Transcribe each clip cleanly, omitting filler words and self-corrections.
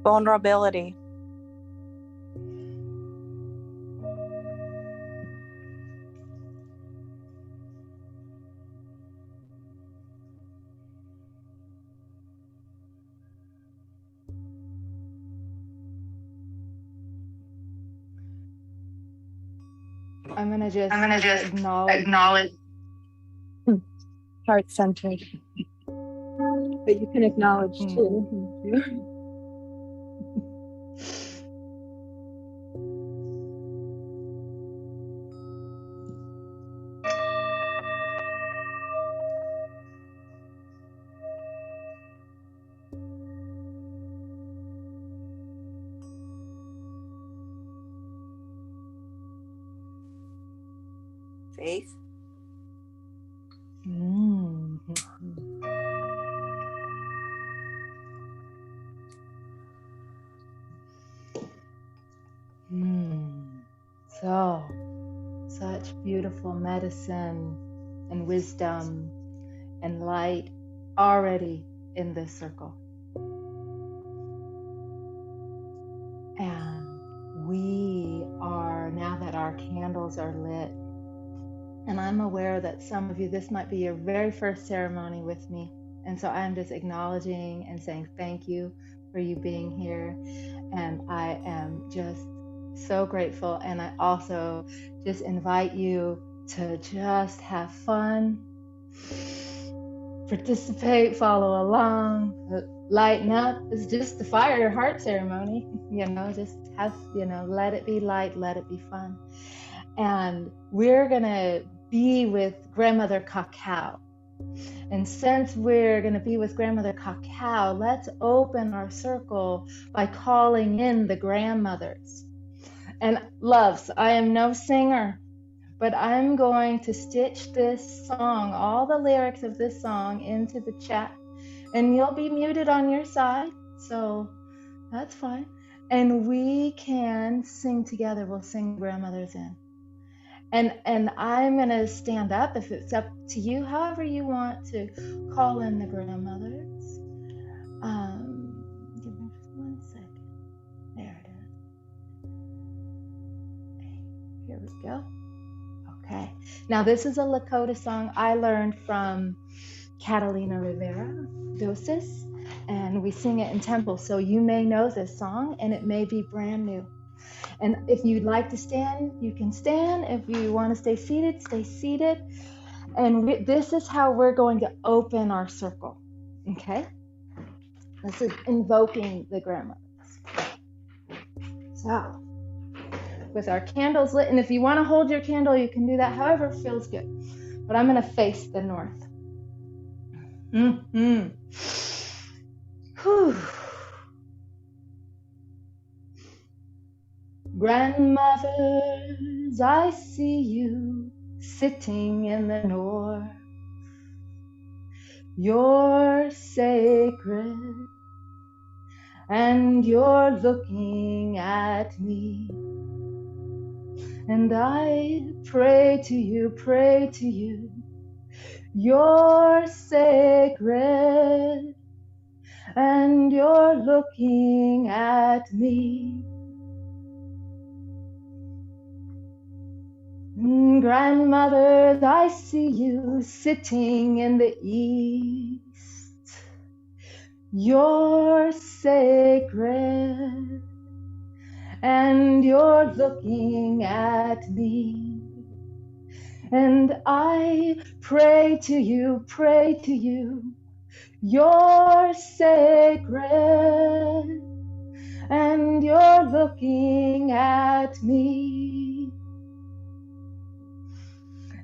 vulnerability. I'm gonna just acknowledge. Heart-centered. But you can acknowledge too. Faith. So, such beautiful medicine and wisdom and light already in this circle. And we are, now that our candles are lit, and I'm aware that some of you, this might be your very first ceremony with me. And so I'm just acknowledging and saying thank you for you being here. And I am just so grateful. And I also just invite you to just have fun, participate, follow along, lighten up. It's just the fire your heart ceremony, just have, let it be light, let it be fun. And we're gonna be with Grandmother Cacao. And since we're going to be with Grandmother Cacao, let's open our circle by calling in the grandmothers. And loves, I am no singer, but I'm going to stitch this song, all the lyrics of this song, into the chat. And you'll be muted on your side, so that's fine. And we can sing together. We'll sing grandmothers in. And I'm going to stand up if it's up to you, however you want to call in the grandmothers. Give me just 1 second. There it is. Here we go. Okay. Now this is a Lakota song I learned from Catalina Rivera Dosis, and we sing it in temple. So you may know this song, and it may be brand new. And if you'd like to stand, you can stand. If you want to stay seated, stay seated. And this is how we're going to open our circle, okay? This is invoking the grandmothers. So, with our candles lit, and if you want to hold your candle, you can do that however feels good. But I'm going to face the north. Whew. Grandmothers, I see you sitting in the north. You're sacred, and you're looking at me. And I pray to you, pray to you. You're sacred, and you're looking at me. Grandmothers, I see you sitting in the east. You're sacred, and you're looking at me. And I pray to you, pray to you. You're sacred, and you're looking at me.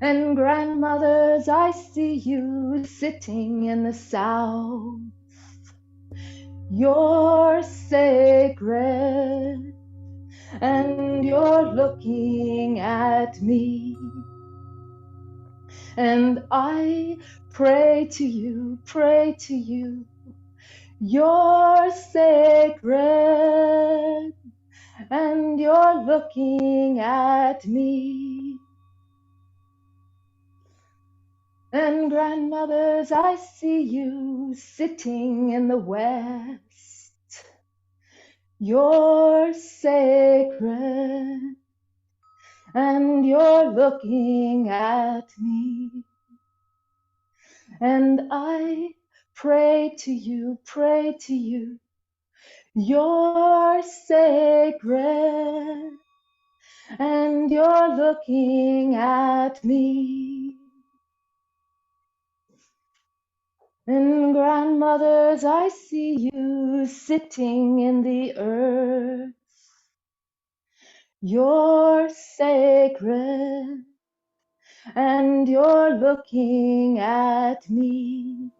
And grandmothers, I see you sitting in the south. You're sacred, and you're looking at me. And I pray to you, pray to you. You're sacred, and you're looking at me. And grandmothers, I see you sitting in the west. You're sacred, and you're looking at me. And I pray to you, pray to you. You're sacred, and you're looking at me. And grandmothers, I see you sitting in the earth. You're sacred, and you're looking at me.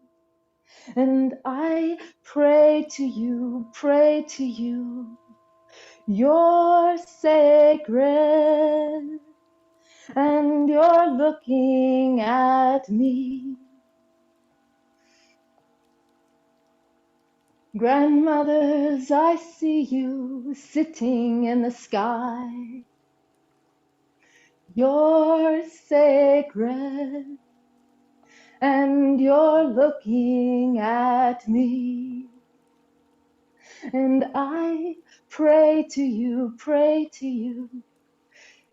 And I pray to you, pray to you. You're sacred, and you're looking at me. Grandmothers, I see you sitting in the sky. You're sacred, and you're looking at me. And I pray to you, pray to you.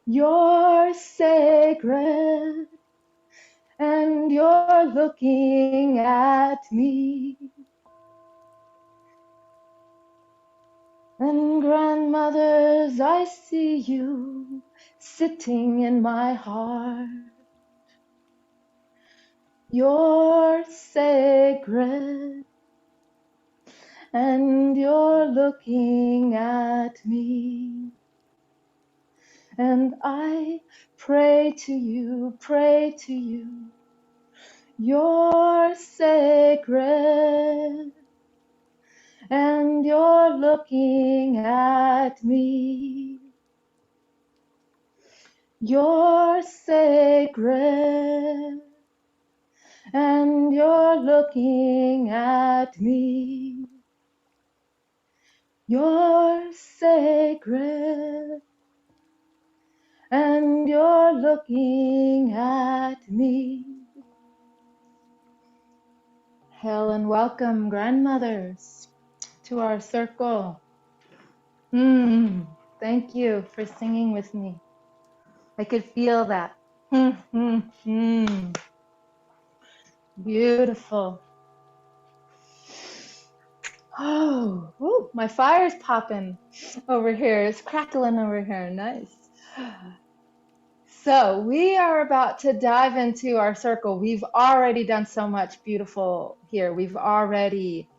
You're sacred, and you're looking at me. And grandmothers, I see you sitting in my heart. You're sacred, and you're looking at me. And I pray to you, pray to you. You're sacred, and you're looking at me. You're sacred, and you're looking at me. You're sacred, and you're looking at me. Hail and welcome, grandmothers, to our circle. Thank you for singing with me. I could feel that. Beautiful. Oh, ooh, my fire's popping over here. It's crackling over here. Nice. So we are about to dive into our circle. We've already done so much beautiful here. We've already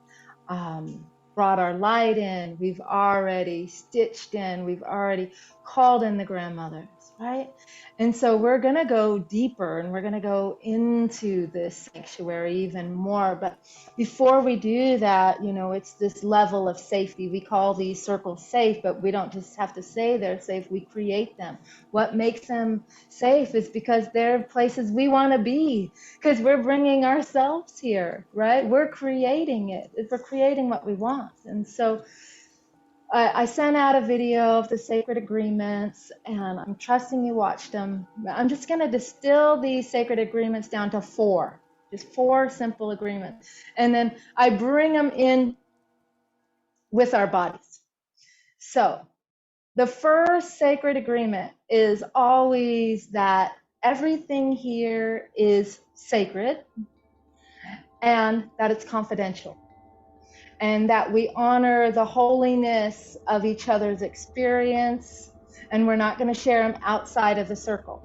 brought our light in. We've already stitched in. We've already called in the grandmothers, right? And so we're going to go deeper, and we're going to go into this sanctuary even more. But before we do that, you know, it's this level of safety. We call these circles safe, but we don't just have to say they're safe. We create them. What makes them safe is because they're places we want to be, because we're bringing ourselves here, right? We're creating it. We're creating what we want. And so I sent out a video of the sacred agreements, and I'm trusting you watched them. I'm just going to distill these sacred agreements down to four, just four simple agreements. And then I bring them in with our bodies. So the first sacred agreement is always that everything here is sacred and that it's confidential, and that we honor the holiness of each other's experience, and we're not going to share them outside of the circle.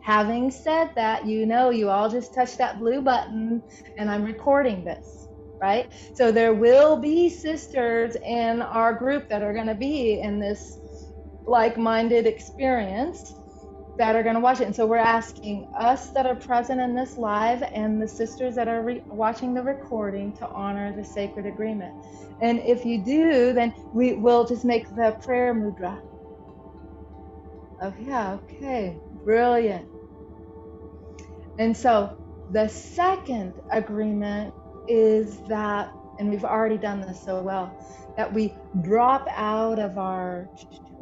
Having said that, you know, you all just touched that blue button, and I'm recording this, right? So there will be sisters in our group that are going to be in this like-minded experience that are going to watch it. And so we're asking us that are present in this live and the sisters that are watching the recording to honor the sacred agreement. And if you do, then we will just make the prayer mudra. Oh yeah, okay, brilliant. And so the second agreement is that, and we've already done this so well, that we drop out of our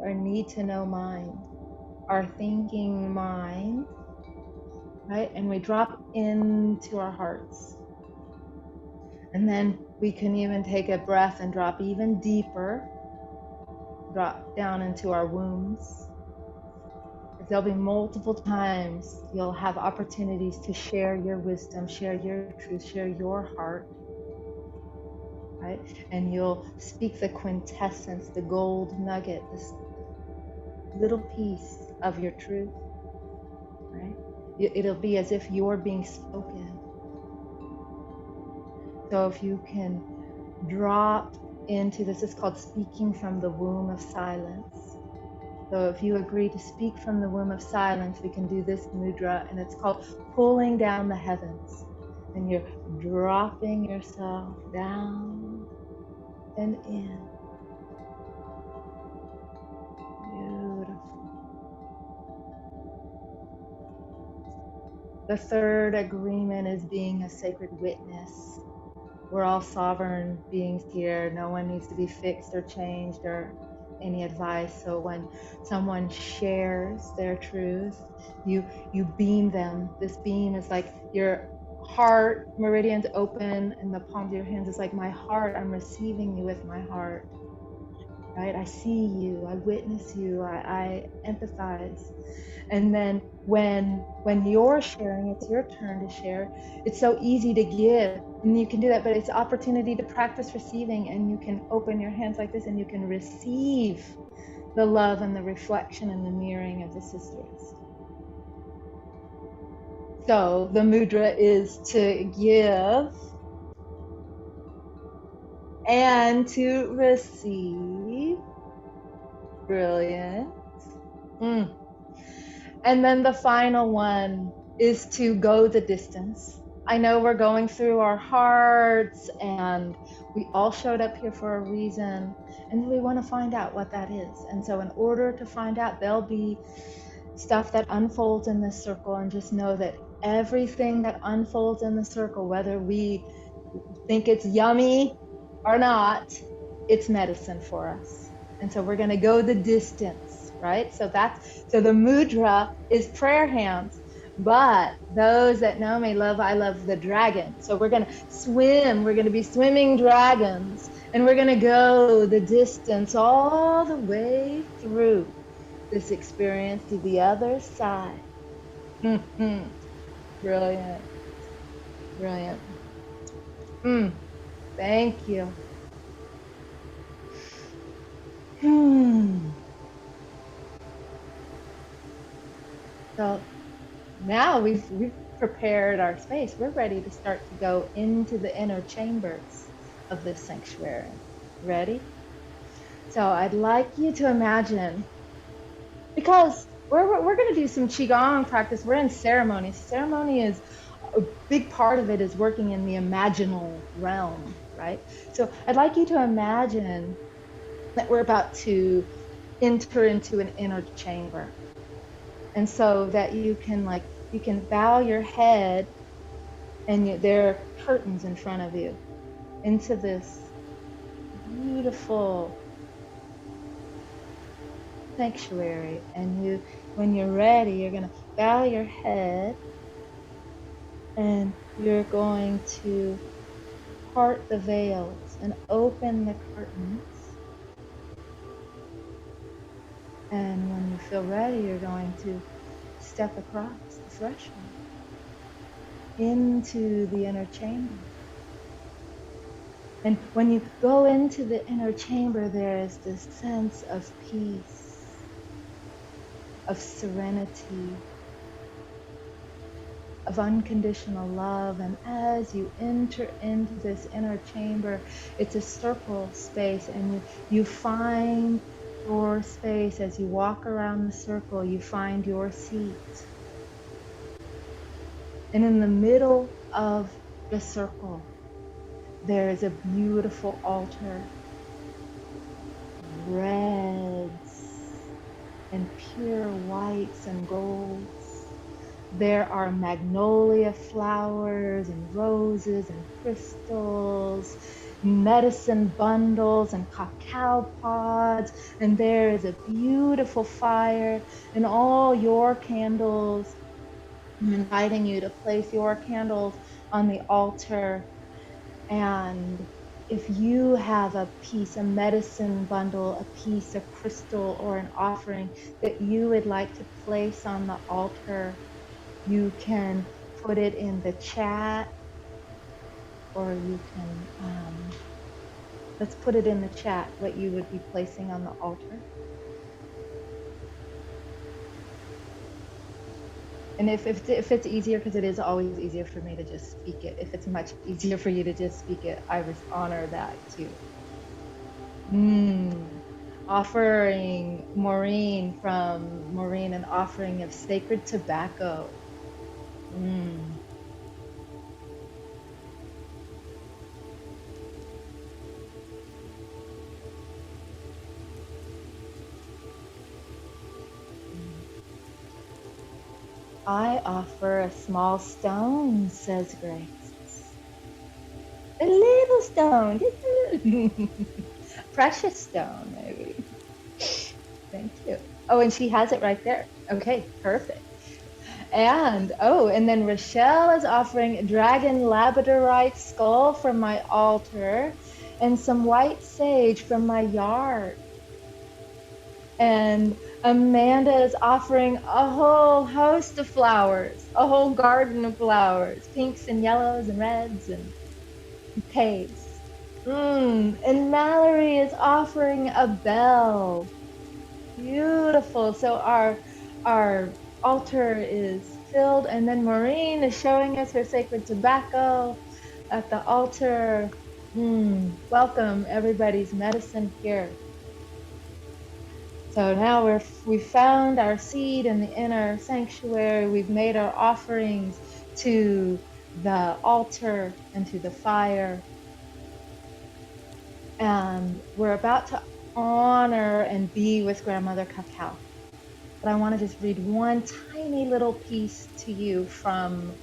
need to know mind, our thinking mind, right? And we drop into our hearts. And then we can even take a breath and drop even deeper. drop down into our wombs. There'll be multiple times you'll have opportunities to share your wisdom, share your truth, share your heart, right? And you'll speak the quintessence, the gold nugget, this little piece of your truth, right? It'll be as if you're being spoken. So if you can drop into this, is called speaking from the womb of silence. So if you agree to speak from the womb of silence, we can do this mudra, and it's called pulling down the heavens. And you're dropping yourself down and in. Beautiful. The third agreement is being a sacred witness. We're all sovereign beings here. No one needs to be fixed or changed or any advice. So when someone shares their truth, you beam them. This beam is like your heart meridians open, and the palms of your hands is like my heart. I'm receiving you with my heart, right? I see you, I witness you, I empathize. And then when you're sharing, it's your turn to share. It's so easy to give, and you can do that, but it's opportunity to practice receiving, and you can open your hands like this and you can receive the love and the reflection and the mirroring of the sisters. So the mudra is to give and to receive. Brilliant. And then the final one is to go the distance. I know we're going through our hearts, and we all showed up here for a reason, and we want to find out what that is. And so in order to find out, there'll be stuff that unfolds in this circle, and just know that everything that unfolds in the circle, whether we think it's yummy or not, it's medicine for us. And so we're going to go the distance, right? So the mudra is prayer hands. But those that know me I love the dragon. So we're going to swim. We're going to be swimming dragons. And we're going to go the distance all the way through this experience to the other side. Brilliant. Brilliant. Thank you. So now we've prepared our space. We're ready to start to go into the inner chambers of this sanctuary. Ready? So I'd like you to imagine, because we're going to do some Qigong practice. We're in ceremony. Ceremony is a big part of it is working in the imaginal realm, right? So I'd like you to imagine that we're about to enter into an inner chamber. And so that you can bow your head, and there are curtains in front of you into this beautiful sanctuary. And when you're ready, you're going to bow your head, and you're going to part the veils and open the curtains. And when you feel ready, you're going to step across the threshold into the inner chamber. And when you go into the inner chamber, there is this sense of peace, of serenity, of unconditional love. And as you enter into this inner chamber, it's a circle space, and you find your space. As you walk around the circle, you find your seat. And in the middle of the circle, there is a beautiful altar. Reds and pure whites and golds. There are magnolia flowers and roses and crystals, medicine bundles and cacao pods, and there is a beautiful fire and all your candles. I'm inviting you to place your candles on the altar, and if you have a piece, a medicine bundle, a piece, a crystal, or an offering that you would like to place on the altar, you can put it in the chat, or you can, let's put it in the chat, what you would be placing on the altar. And if it's easier, because it is always easier for me to just speak it, if it's much easier for you to just speak it, I would honor that too. Offering Maureen, from Maureen, an offering of sacred tobacco. I offer a small stone, says Grace. A little stone, just a little. Precious stone, maybe. Thank you. Oh, and she has it right there. Okay, perfect. And then Rochelle is offering a dragon labradorite skull from my altar and some white sage from my yard. And Amanda is offering a whole host of flowers, a whole garden of flowers, pinks and yellows and reds and bouquets. And Mallory is offering a bell. Beautiful. So our altar is filled, and then Maureen is showing us her sacred tobacco at the altar. Welcome, everybody's medicine here. So now we've found our seed in the inner sanctuary. We've made our offerings to the altar and to the fire. And we're about to honor and be with Grandmother Cacao. But I want to just read one tiny little piece to you from,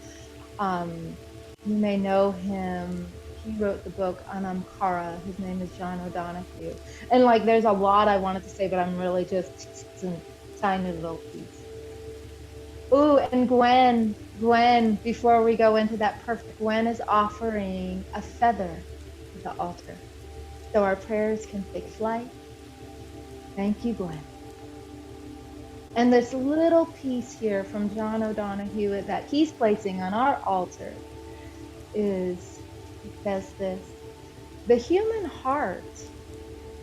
you may know him. He wrote the book Anamkara. His name is John O'Donoghue. And like, there's a lot I wanted to say, but I'm really just a tiny little piece. Ooh, and Gwen, before we go into that perfect, Gwen is offering a feather to the altar so our prayers can take flight. Thank you, Gwen. And this little piece here from John O'Donoghue that he's placing on our altar says this: the human heart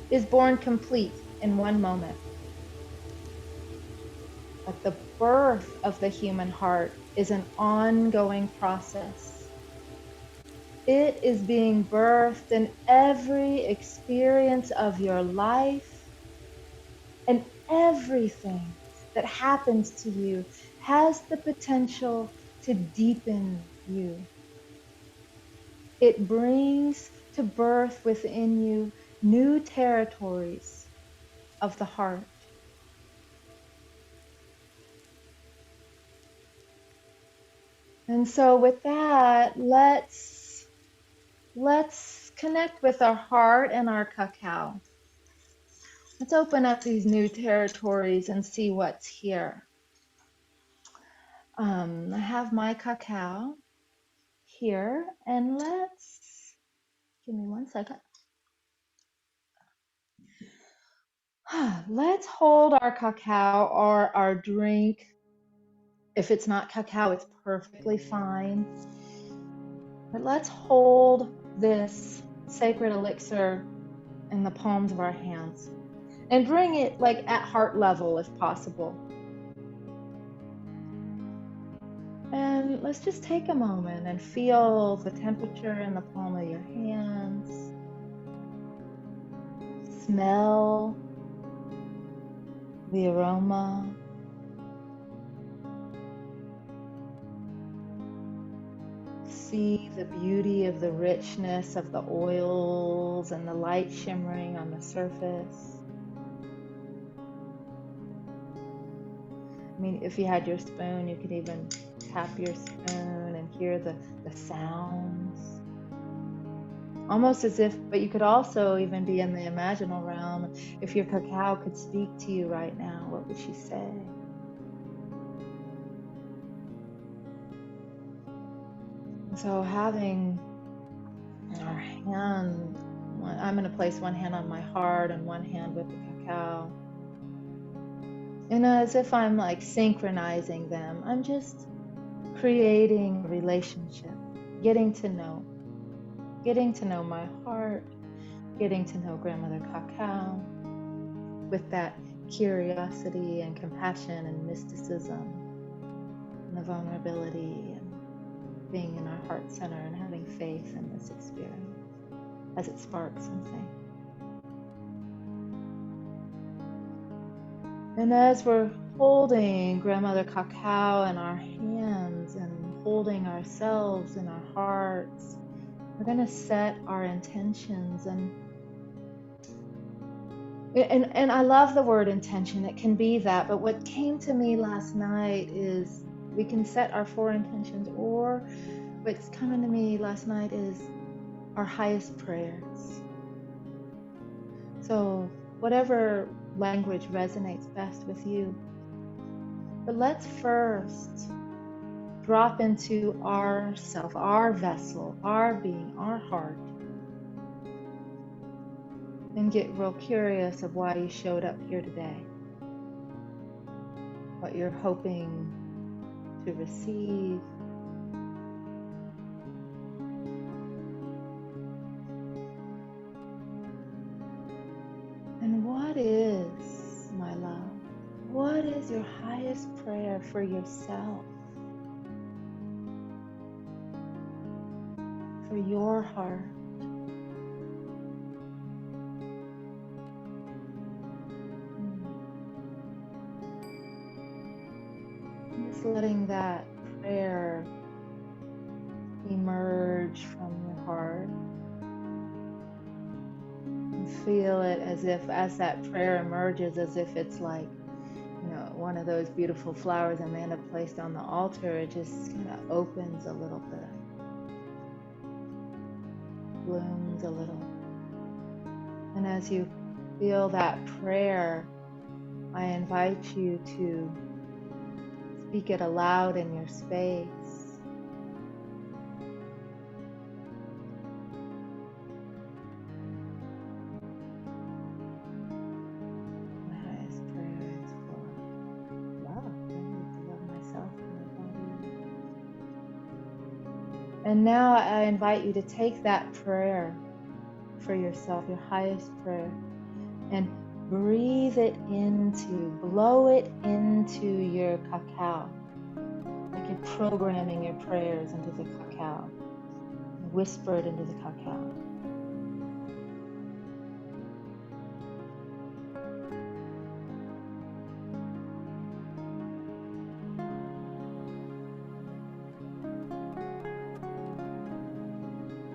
is born complete in one moment. But the birth of the human heart is an ongoing process. It is being birthed in every experience of your life, and everything that happens to you has the potential to deepen you. It brings to birth within you new territories of the heart. And so with that, let's connect with our heart and our cacao. Let's open up these new territories and see what's here. I have my cacao here, and give me one second. Let's hold our cacao or our drink. If it's not cacao, it's perfectly fine. But let's hold this sacred elixir in the palms of our hands and bring it like at heart level if possible. And let's just take a moment and feel the temperature in the palm of your hands. Smell the aroma. See the beauty of the richness of the oils and the light shimmering on the surface. I mean, if you had your spoon, you could even tap your spoon and hear the sounds. Almost as if, but you could also even be in the imaginal realm. If your cacao could speak to you right now, what would she say? So having our hand I'm going to place one hand on my heart and one hand with the cacao. And as if I'm like synchronizing them, I'm just creating a relationship, getting to know my heart, getting to know Grandmother Cacao with that curiosity and compassion and mysticism and the vulnerability and being in our heart center and having faith in this experience as it sparks something. And as we're holding Grandmother Cacao in our hands and holding ourselves in our hearts, we're going to set our intentions. And I love the word intention. It can be that, but what came to me last night is we can set our 4 intentions, or what's coming to me last night is our highest prayers. So whatever language resonates best with you. But let's first drop into ourself, our vessel, our being, our heart, and get real curious of why you showed up here today, what you're hoping to receive. And what is, my love, what is your highest prayer for yourself, for your heart? Just letting that prayer emerge from your heart. And feel it as if, as that prayer emerges, as if it's like, one of those beautiful flowers Amanda placed on the altar. It just kind of opens a little bit, blooms a little. And as you feel that prayer, I invite you to speak it aloud in your space. My highest prayer is for love. I need to love myself and my body. And now I invite you to take that prayer for yourself, your highest prayer, and breathe it into, blow it into your cacao, like you're programming your prayers into the cacao. Whisper it into the cacao.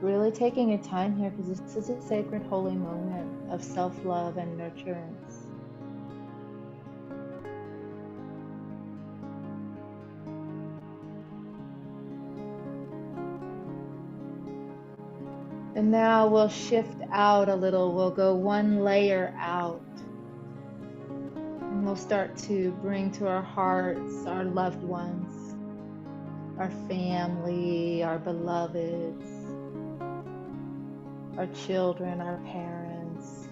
Really taking your time here, because this is a sacred, holy moment of self-love and nurturance. And now we'll shift out a little. We'll go one layer out. And we'll start to bring to our hearts our loved ones, our family, our beloveds, our children, our parents,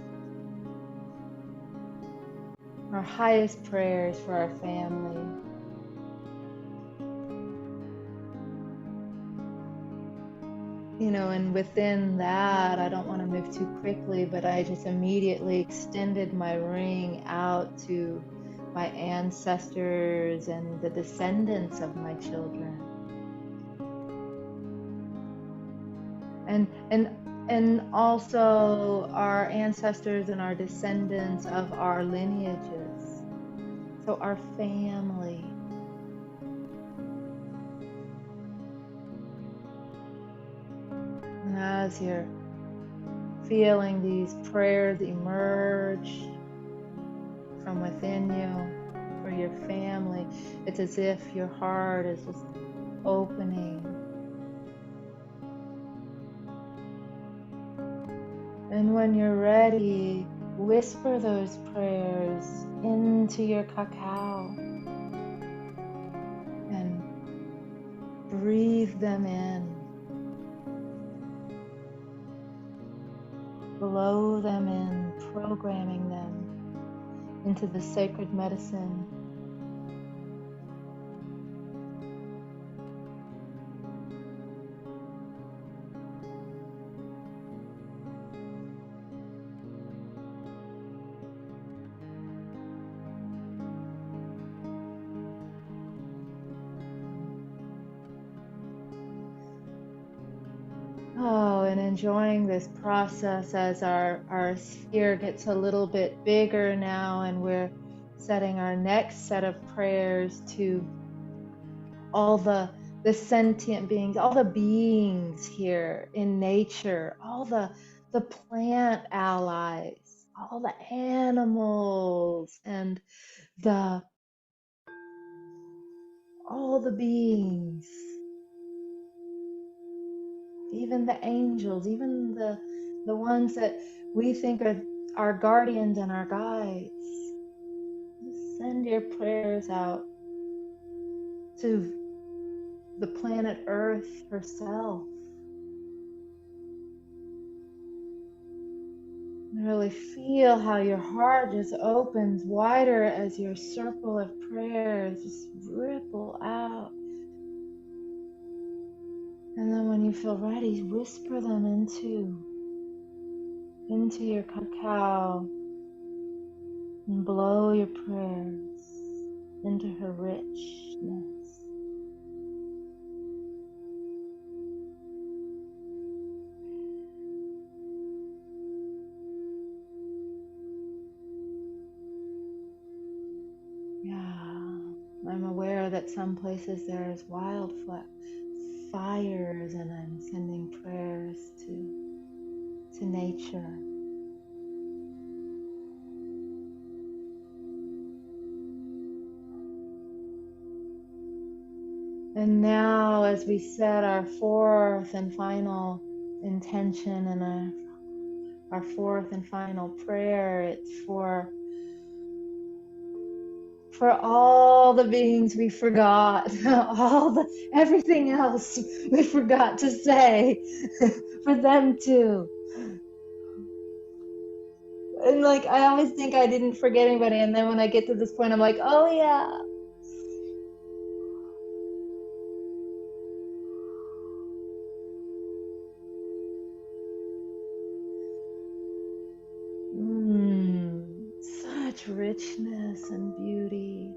our highest prayers for our family. And within that, I don't want to move too quickly, but I just immediately extended my ring out to my ancestors and the descendants of my children. And also our ancestors and our descendants of our lineages. So our family. And as you're feeling these prayers emerge from within you for your family, it's as if your heart is just opening. And when you're ready, whisper those prayers into your cacao and breathe them in. blow them in, programming them into the sacred medicine. Oh, and enjoying this process as our sphere gets a little bit bigger now, and we're setting our next set of prayers to all the sentient beings, all the beings here in nature, all the plant allies, all the animals, and the all the beings, even the angels, even the ones that we think are our guardians and our guides. Just send your prayers out to the planet Earth herself. Really feel how your heart just opens wider as your circle of prayers just ripple out. And then when you feel ready, whisper them into your cacao and blow your prayers into her richness. I'm aware that some places there's wildfires, and I'm sending prayers to nature. And now, as we set our fourth and final intention and our fourth and final prayer, it's for all the beings we forgot, everything else we forgot to say, for them too. And like, I always think I didn't forget anybody, and then when I get to this point, I'm like, oh yeah. Such richness and beauty.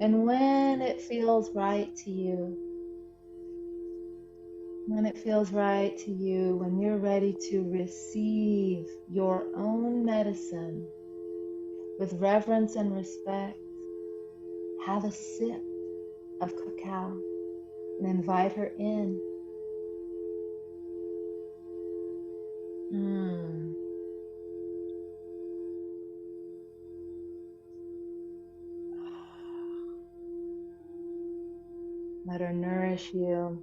And when it feels right to you, when you're ready to receive your own medicine with reverence and respect, have a sip of cacao and invite her in. Let her nourish you,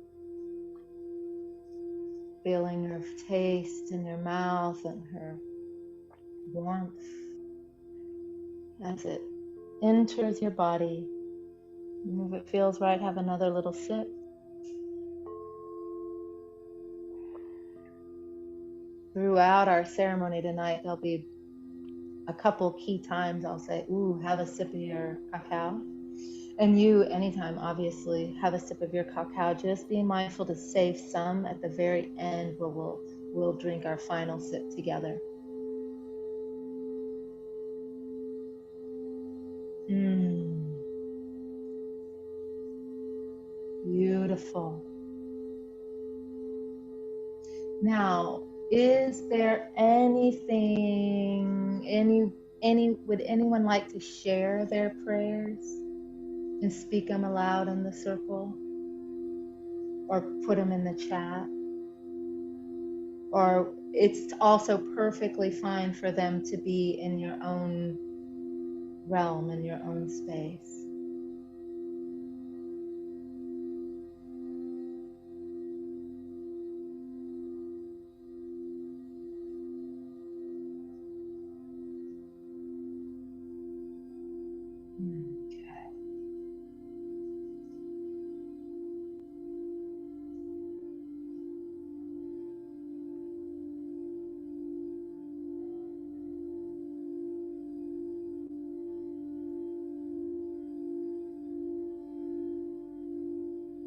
feeling her taste in your mouth and her warmth as it enters your body. And if it feels right, have another little sip. Throughout our ceremony tonight, there'll be a couple key times I'll say, ooh, have a sip of your cacao. And you, anytime, obviously, have a sip of your cacao. Just be mindful to save some at the very end where we'll drink our final sip together. Beautiful. Now, is there anything, would anyone like to share their prayers and speak them aloud in the circle, or put them in the chat? Or it's also perfectly fine for them to be in your own realm, in your own space.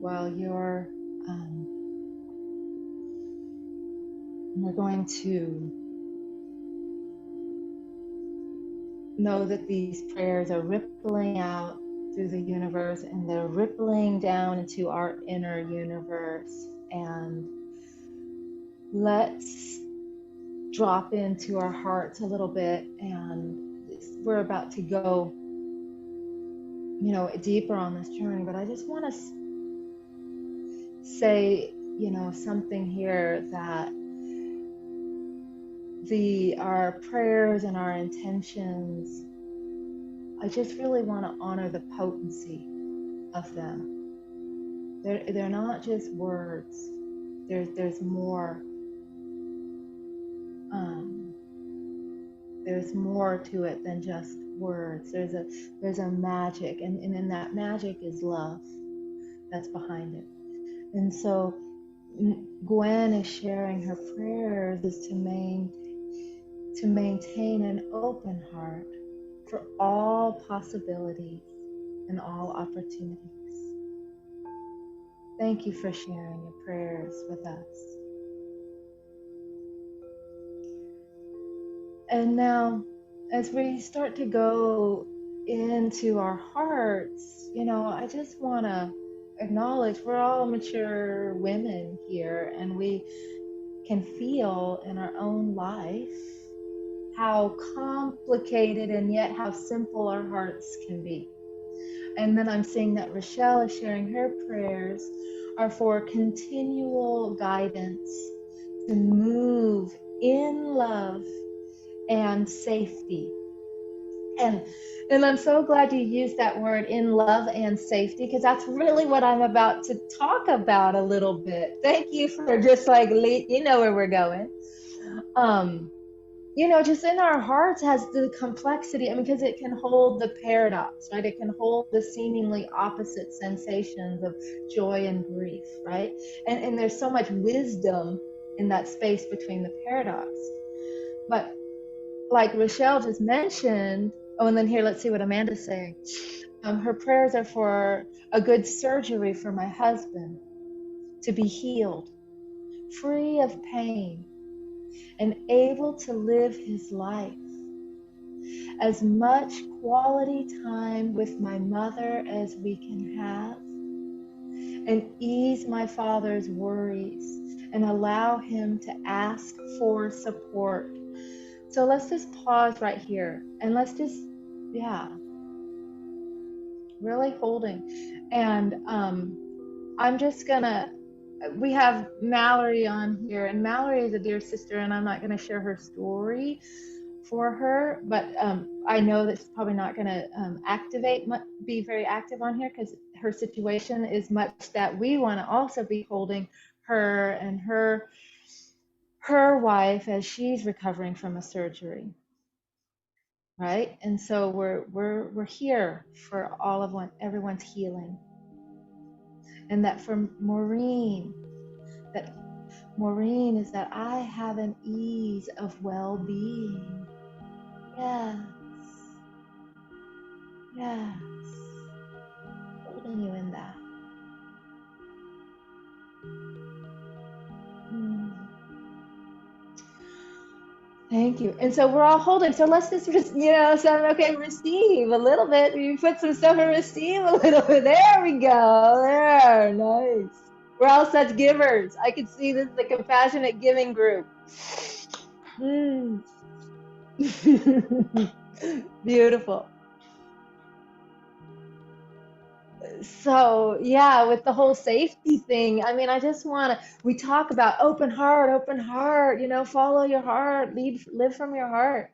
while we're going to know that these prayers are rippling out through the universe, and they're rippling down into our inner universe. And let's drop into our hearts a little bit, and we're about to go, deeper on this journey. But I just want to say, something here, that our prayers and our intentions, I just really want to honor the potency of them. They're not just words. There's more. There's more to it than just words. There's a magic, and in that magic is love that's behind it. And so Gwen is sharing her prayers is to maintain an open heart for all possibilities and all opportunities. Thank you for sharing your prayers with us. And now, as we start to go into our hearts, I just want to acknowledge we're all mature women here, and we can feel in our own life how complicated and yet how simple our hearts can be. And then I'm seeing that Rochelle is sharing her prayers are for continual guidance to move in love and safety. And I'm so glad you used that word, in love and safety, because that's really what I'm about to talk about a little bit. Thank you for just where we're going. Just in our hearts has the complexity, because it can hold the paradox, right? It can hold the seemingly opposite sensations of joy and grief, right? And there's so much wisdom in that space between the paradox. But like Rochelle just mentioned, and then here, let's see what Amanda's saying. Her prayers are for a good surgery for my husband, to be healed, free of pain, and able to live his life. As much quality time with my mother as we can have, and ease my father's worries, and allow him to ask for support. So let's just pause right here, and let's just, really holding. And I'm just gonna, we have Mallory on here, and Mallory is a dear sister, and I'm not gonna share her story for her, but I know that she's probably not gonna be very active on here, because her situation is much that we wanna also be holding her and her wife as she's recovering from a surgery, right? And so we're here for everyone's healing. And that for Maureen is that I have an ease of well-being. Yes, holding you in that. Thank you. And so we're all holding. So let's just, receive a little bit. You put some stuff and receive a little bit. There we go. There, nice. We're all such givers. I can see this is the compassionate giving group. Beautiful. So with the whole safety thing, I just we talk about open heart, follow your heart, live from your heart,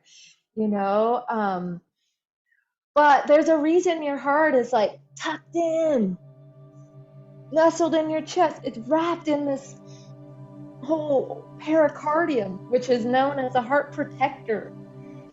but there's a reason your heart is like tucked in, nestled in your chest. It's wrapped in this whole pericardium, which is known as the heart protector,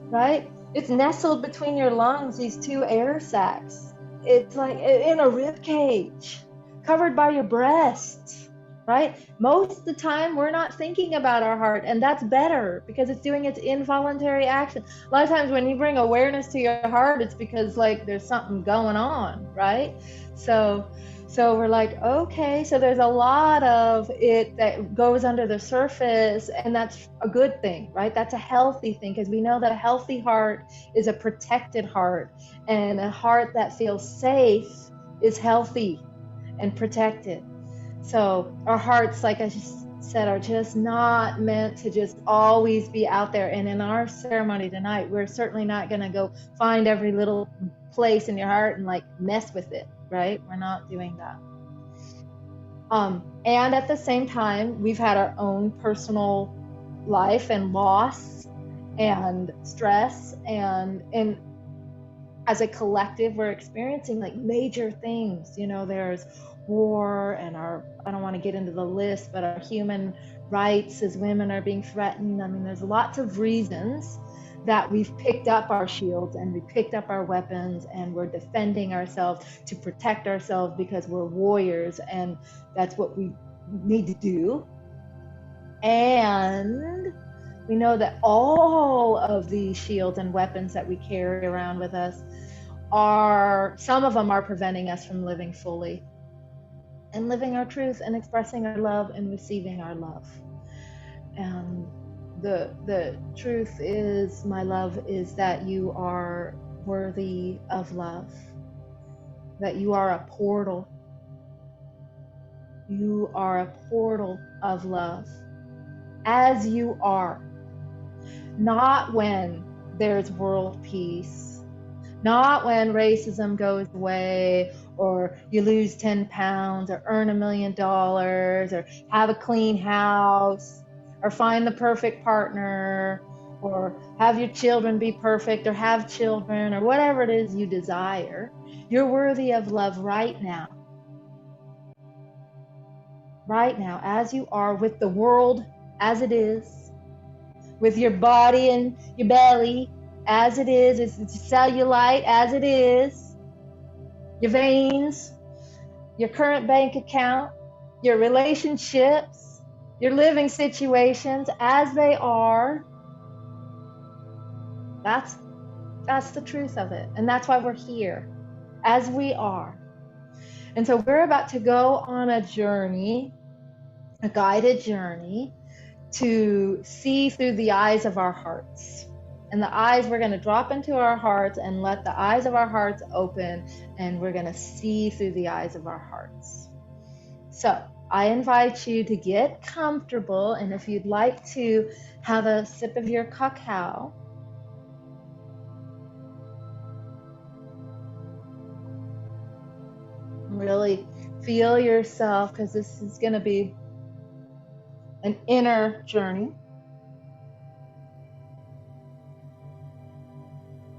right? It's nestled between your lungs, these two air sacs. It's like in a rib cage, covered by your breasts, right? Most of the time, we're not thinking about our heart, and that's better because it's doing its involuntary action. A lot of times when you bring awareness to your heart, it's because there's something going on, right? So So we're like, okay, so there's a lot of it that goes under the surface, and that's a good thing, right? That's a healthy thing, because we know that a healthy heart is a protected heart, and a heart that feels safe is healthy and protected. So our hearts, like I just said, are just not meant to just always be out there. And in our ceremony tonight, we're certainly not going to go find every little place in your heart and like mess with it, right? We're not doing that. And at the same time, we've had our own personal life and loss and stress, and as a collective, we're experiencing like major things. You know, there's war, and I don't want to get into the list, but our human rights as women are being threatened. I mean, there's lots of reasons that we've picked up our shields and we picked up our weapons, and we're defending ourselves to protect ourselves because we're warriors, and that's what we need to do. And we know that all of these shields and weapons that we carry around with us some of them are preventing us from living fully and living our truth and expressing our love and receiving our love. And the truth is, my love, is that you are worthy of love, that you are a portal. You are a portal of love, as you are. Not when there's world peace, not when racism goes away, or you lose 10 pounds, or earn $1 million, or have a clean house, or find the perfect partner, or have your children be perfect, or have children, or whatever it is you desire. You're worthy of love right now. Right now, as you are, with the world as it is, with your body and your belly as it is, it's cellulite as it is, your veins, your current bank account, your relationships, your living situations as they are. That's the truth of it. And that's why we're here, as we are. And so we're about to go on a journey, a guided journey, to see through the eyes of our hearts. And the eyes, we're going to drop into our hearts and let the eyes of our hearts open, and we're going to see through the eyes of our hearts. So I invite you to get comfortable, and if you'd like to have a sip of your cacao, really feel yourself, because this is going to be an inner journey.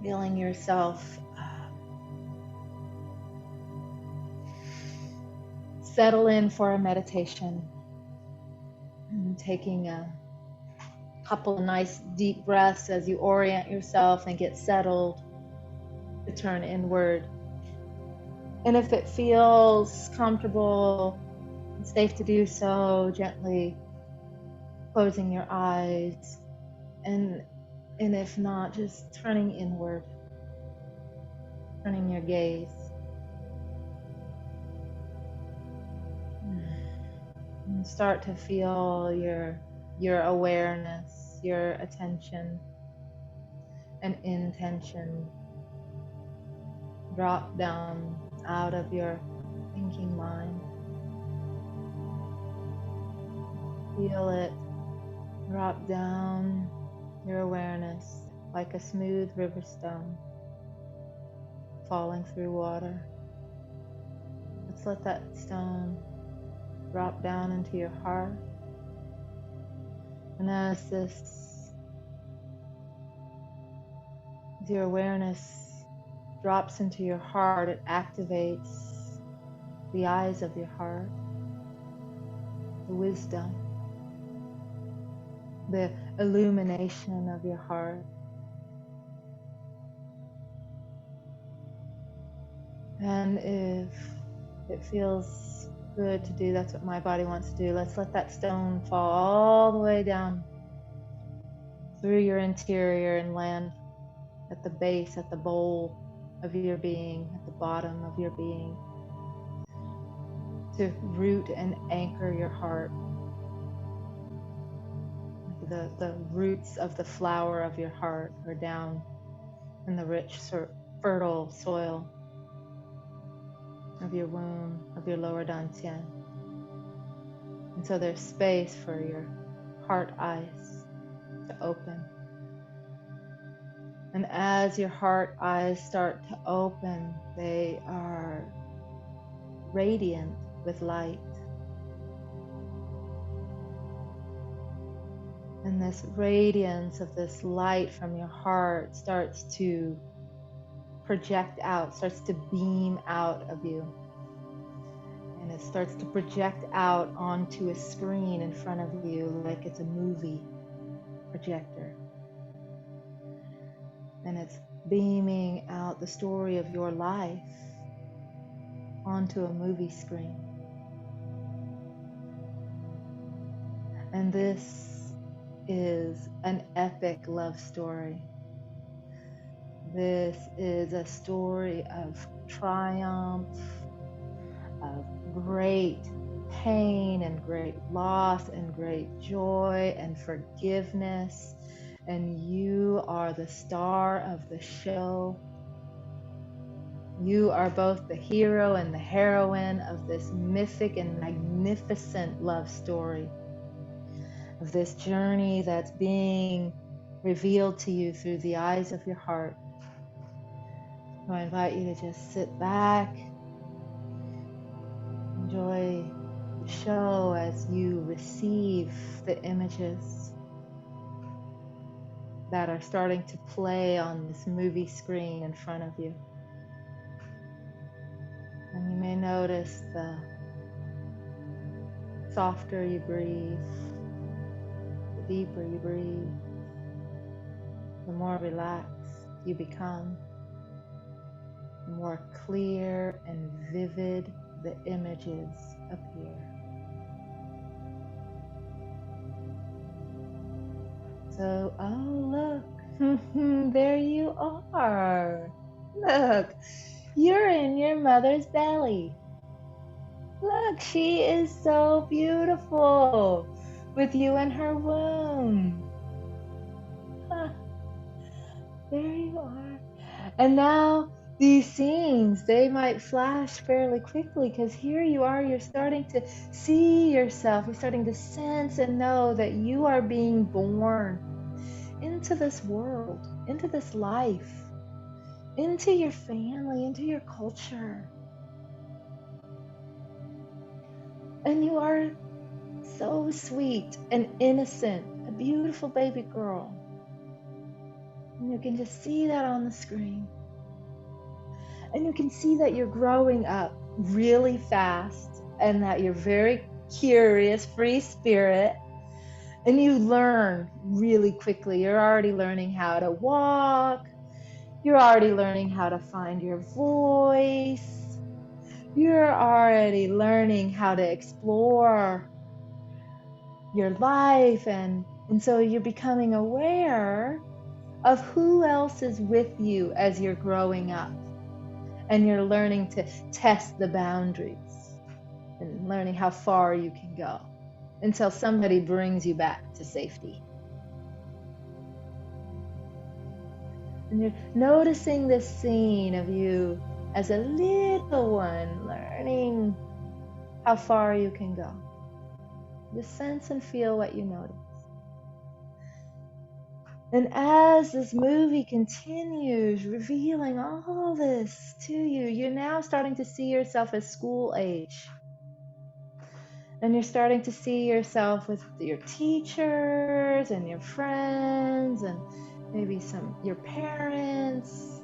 Feeling yourself settle in for a meditation, and taking a couple of nice deep breaths as you orient yourself and get settled to turn inward. And if it feels comfortable and safe to do so, gently closing your eyes, and if not, just turning inward, turning your gaze. And start to feel your awareness, your attention and intention drop down out of your thinking mind. Feel it drop down your awareness like a smooth river stone falling through water. Let's let that stone drop down into your heart. And as your awareness drops into your heart, it activates the eyes of your heart, the wisdom, the illumination of your heart. And if it feels good to do, that's what my body wants to do. Let's let that stone fall all the way down through your interior and land at the base, at the bowl of your being, at the bottom of your being. to root and anchor your heart. The roots of the flower of your heart are down in the rich, fertile soil of your womb, of your lower dantian. And so there's space for your heart eyes to open. And as your heart eyes start to open, they are radiant with light. And this radiance of this light from your heart starts to project out, starts to beam out of you. And it starts to project out onto a screen in front of you like it's a movie projector. And it's beaming out the story of your life onto a movie screen. And this is an epic love story. This is a story of triumph, of great pain and great loss and great joy and forgiveness. And you are the star of the show. You are both the hero and the heroine of this mythic and magnificent love story, of this journey that's being revealed to you through the eyes of your heart. So I invite you to just sit back, enjoy the show as you receive the images that are starting to play on this movie screen in front of you. And you may notice the softer you breathe, the deeper you breathe, the more relaxed you become, the more clear and vivid the images appear. So, oh look, there you are. Look, you're in your mother's belly. Look, she is so beautiful with you in her womb. There you are. And now these scenes, they might flash fairly quickly because here you are, you're starting to see yourself, you're starting to sense and know that you are being born into this world, into this life, into your family, into your culture. And you are so sweet and innocent, a beautiful baby girl. And you can just see that on the screen. And you can see that you're growing up really fast and that you're very curious, free spirit. And you learn really quickly. You're already learning how to walk. You're already learning how to find your voice. You're already learning how to explore your life. And so you're becoming aware of who else is with you as you're growing up. And you're learning to test the boundaries and learning how far you can go until somebody brings you back to safety. And you're noticing this scene of you as a little one, learning how far you can go. Just sense and feel what you notice. And as this movie continues, revealing all this to you, you're now starting to see yourself as school age. And you're starting to see yourself with your teachers and your friends and maybe your parents.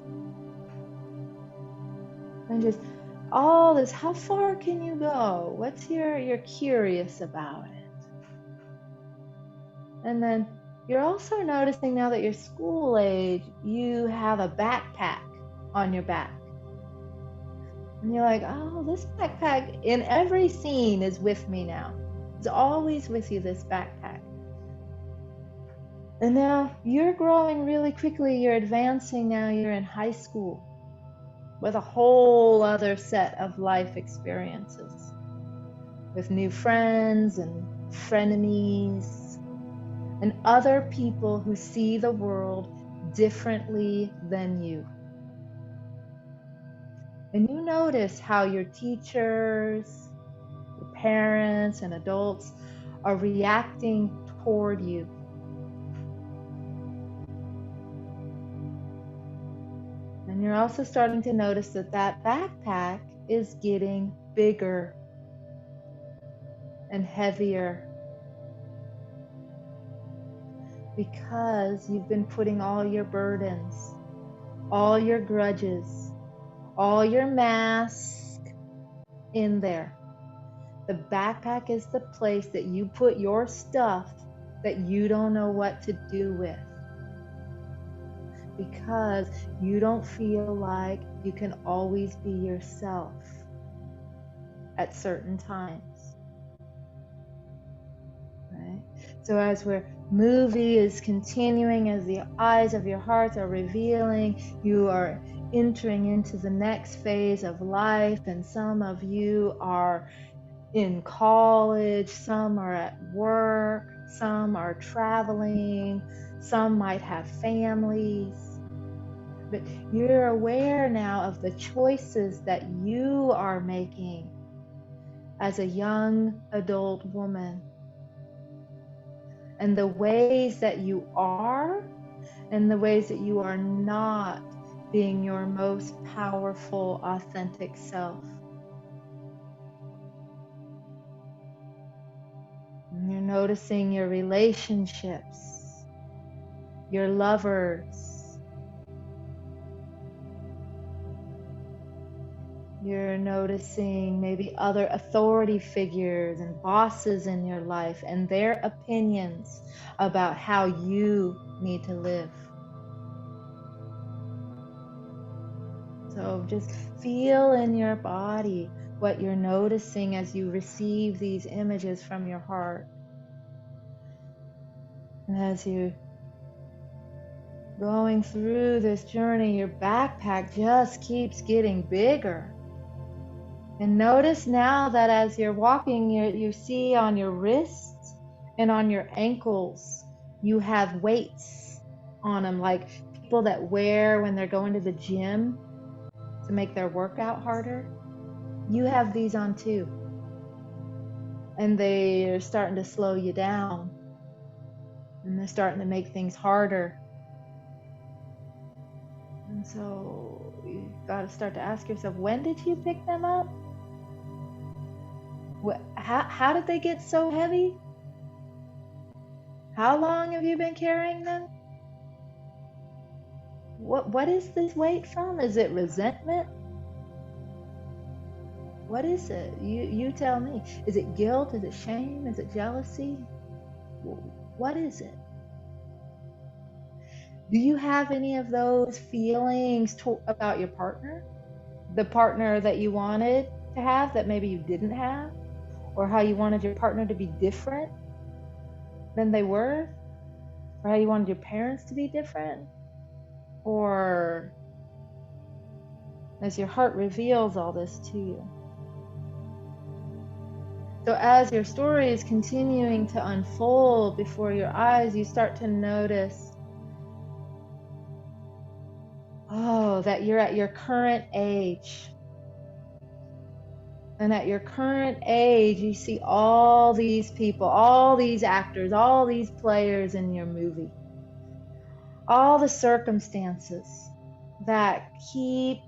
And just all this, how far can you go? What's you're curious about it? And then you're also noticing now that you're school age, you have a backpack on your back. And you're like, oh, this backpack in every scene is with me now. It's always with you, this backpack. And now you're growing really quickly. You're advancing now. You're in high school with a whole other set of life experiences. with new friends and frenemies and other people who see the world differently than you. And you notice how your teachers, your parents, and adults are reacting toward you. And you're also starting to notice that that backpack is getting bigger and heavier because you've been putting all your burdens, all your grudges, all your masks in there. The backpack is the place that you put your stuff that you don't know what to do with because you don't feel like you can always be yourself at certain times. Right? So as our movie is continuing, as the eyes of your hearts are revealing, you are entering into the next phase of life, and some of you are in college, some are at work, some are traveling, some might have families. But you're aware now of the choices that you are making as a young adult woman, and the ways that you are and the ways that you are not being your most powerful, authentic self. And you're noticing your relationships, your lovers. You're noticing maybe other authority figures and bosses in your life and their opinions about how you need to live. So just feel in your body what you're noticing as you receive these images from your heart. And as you're going through this journey, your backpack just keeps getting bigger. And notice now that as you're walking, you see on your wrists and on your ankles, you have weights on them, like people that wear when they're going to the gym to make their workout harder. You have these on too. And they are starting to slow you down. And they're starting to make things harder. And so you've got to start to ask yourself, when did you pick them up? How did they get so heavy? How long have you been carrying them? What is this weight from? Is it resentment? What is it? You tell me. Is it guilt? Is it shame? Is it jealousy? What is it? Do you have any of those feelings about your partner? The partner that you wanted to have that maybe you didn't have? Or how you wanted your partner to be different than they were? Or how you wanted your parents to be different? Or as your heart reveals all this to you. So as your story is continuing to unfold before your eyes, you start to notice, that you're at your current age. And at your current age, you see all these people, all these actors, all these players in your movie. All the circumstances that keep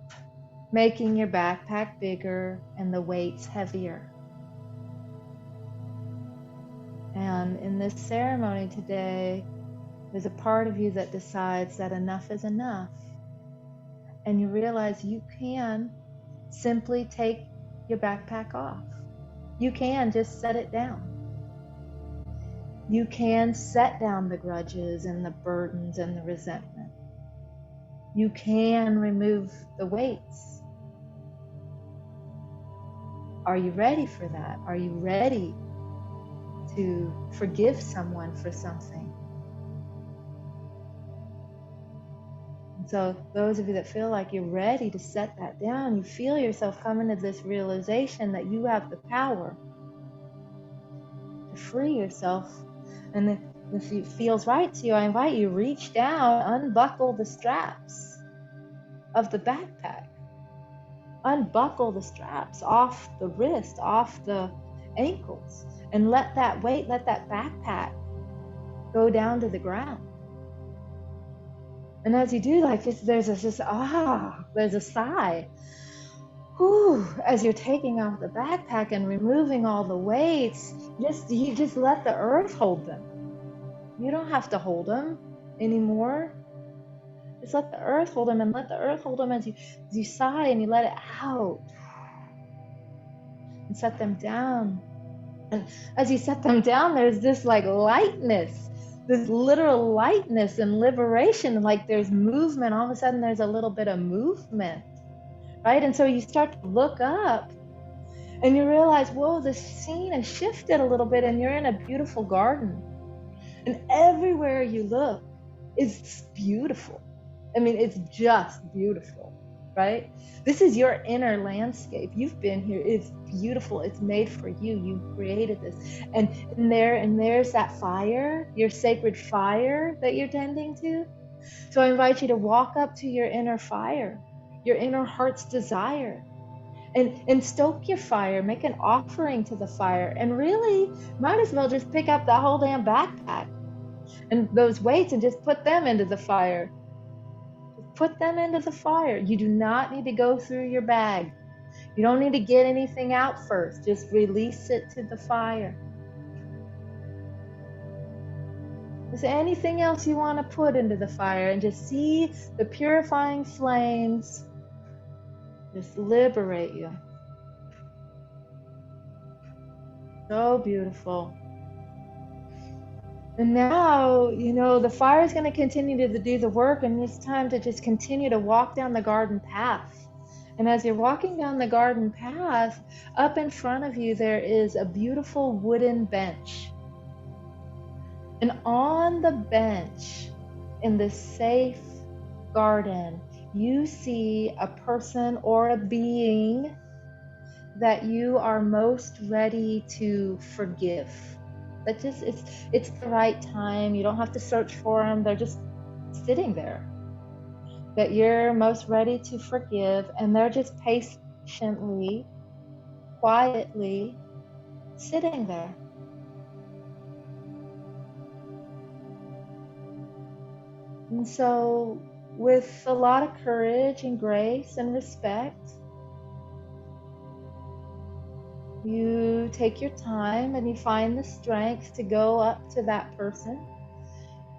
making your backpack bigger and the weights heavier. And in this ceremony today, there's a part of you that decides that enough is enough. And you realize you can simply take your backpack off. You can just set it down. You can set down the grudges and the burdens and the resentment. You can remove the weights. Are you ready for that? Are you ready to forgive someone for something? And so those of you that feel like you're ready to set that down, you feel yourself coming to this realization that you have the power to free yourself. And if it feels right to you, I invite you, reach down, unbuckle the straps of the backpack. Unbuckle the straps off the wrist, off the ankles, and let that weight, let that backpack go down to the ground. And as you do, like this, there's a sigh. Whew, as you're taking off the backpack and removing all the weights, you just let the earth hold them. You don't have to hold them anymore. Just let the earth hold them, and let the earth hold them as you sigh and you let it out. And set them down. And as you set them down, there's this like lightness, this literal lightness and liberation. Like there's movement. All of a sudden there's a little bit of movement, right? And so you start to look up and you realize, whoa, the scene has shifted a little bit and you're in a beautiful garden. And everywhere you look is beautiful. I mean, it's just beautiful, right? This is your inner landscape. You've been here. It's beautiful. It's made for you. You created this. And there's that fire, your sacred fire that you're tending to. So I invite you to walk up to your inner fire, your inner heart's desire, and stoke your fire. Make an offering to the fire. And really, might as well just pick up that whole damn backpack and those weights and just put them into the fire. Put them into the fire. You do not need to go through your bag. You don't need to get anything out first. Just release it to the fire. Is there anything else you want to put into the fire? And just see the purifying flames just liberate you. So beautiful. And now, the fire is going to continue to do the work, and it's time to just continue to walk down the garden path. And as you're walking down the garden path, up in front of you, there is a beautiful wooden bench. And on the bench, in this safe garden, you see a person or a being that you are most ready to forgive. That just it's the right time. You don't have to search for them. They're just sitting there. That you're most ready to forgive, and they're just patiently, quietly sitting there. And so, with a lot of courage and grace and respect, you take your time and you find the strength to go up to that person.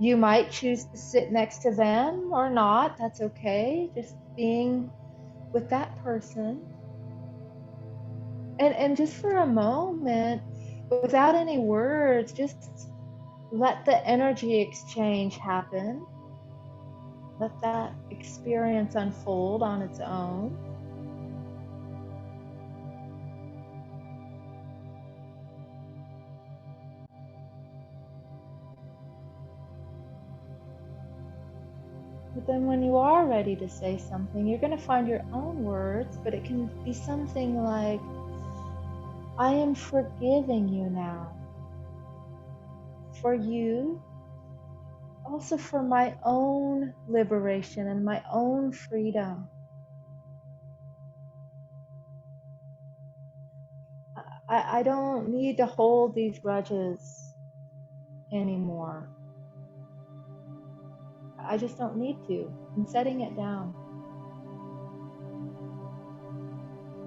You might choose to sit next to them or not. That's okay. Just being with that person. And just for a moment, without any words, just let the energy exchange happen. Let that experience unfold on its own. But then when you are ready to say something, you're going to find your own words, but it can be something like, I am forgiving you now. For you, also for my own liberation and my own freedom. I don't need to hold these grudges anymore. I just don't need to. I'm setting it down.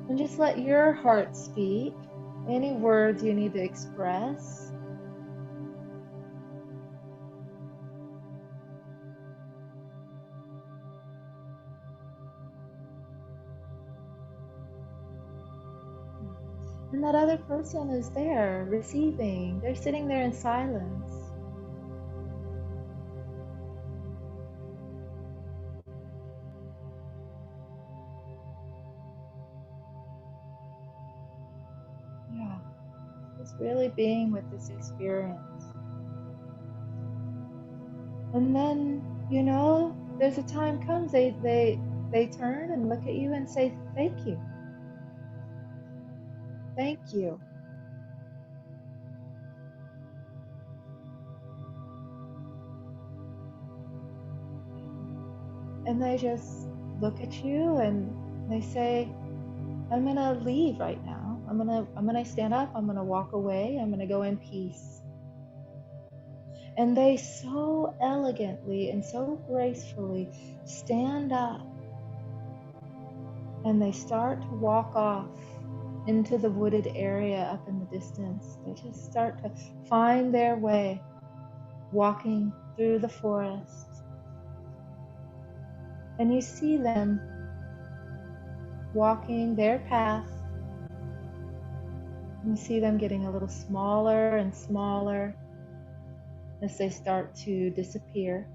And just let your heart speak. Any words you need to express. And that other person is there, receiving. They're sitting there in silence. Yeah, just really being with this experience. And then, there's a time comes, they turn and look at you and say, thank you. Thank you. And they just look at you and they say, I'm gonna leave right now. I'm gonna stand up, I'm gonna walk away, I'm gonna go in peace. And they so elegantly and so gracefully stand up and they start to walk off into the wooded area up in the distance. They just start to find their way, walking through the forest. And you see them walking their path. You see them getting a little smaller and smaller as they start to disappear.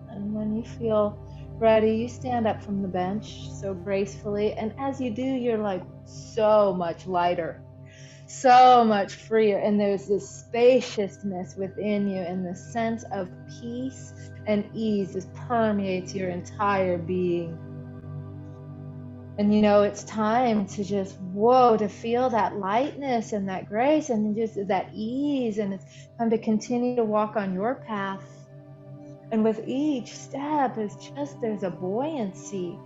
And when you feel ready, you stand up from the bench so gracefully. And as you do, you're like so much lighter, so much freer. And there's this spaciousness within you, and the sense of peace and ease just permeates your entire being. And you know, it's time to just, to feel that lightness and that grace and just that ease. And it's time to continue to walk on your path. And with each step, there's a buoyancy,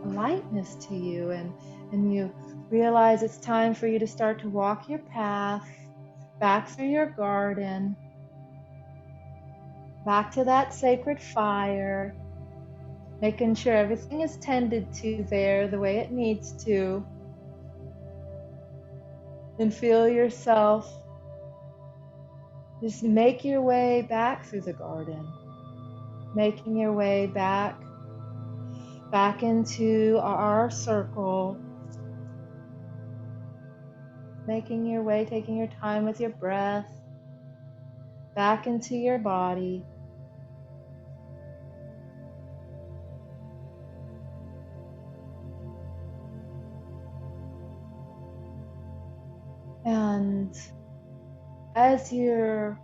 a lightness to you. And you realize it's time for you to start to walk your path back through your garden, back to that sacred fire, making sure everything is tended to there the way it needs to. And feel yourself just make your way back through the garden, making your way back into our circle, making your way, taking your time with your breath, back into your body. And as you're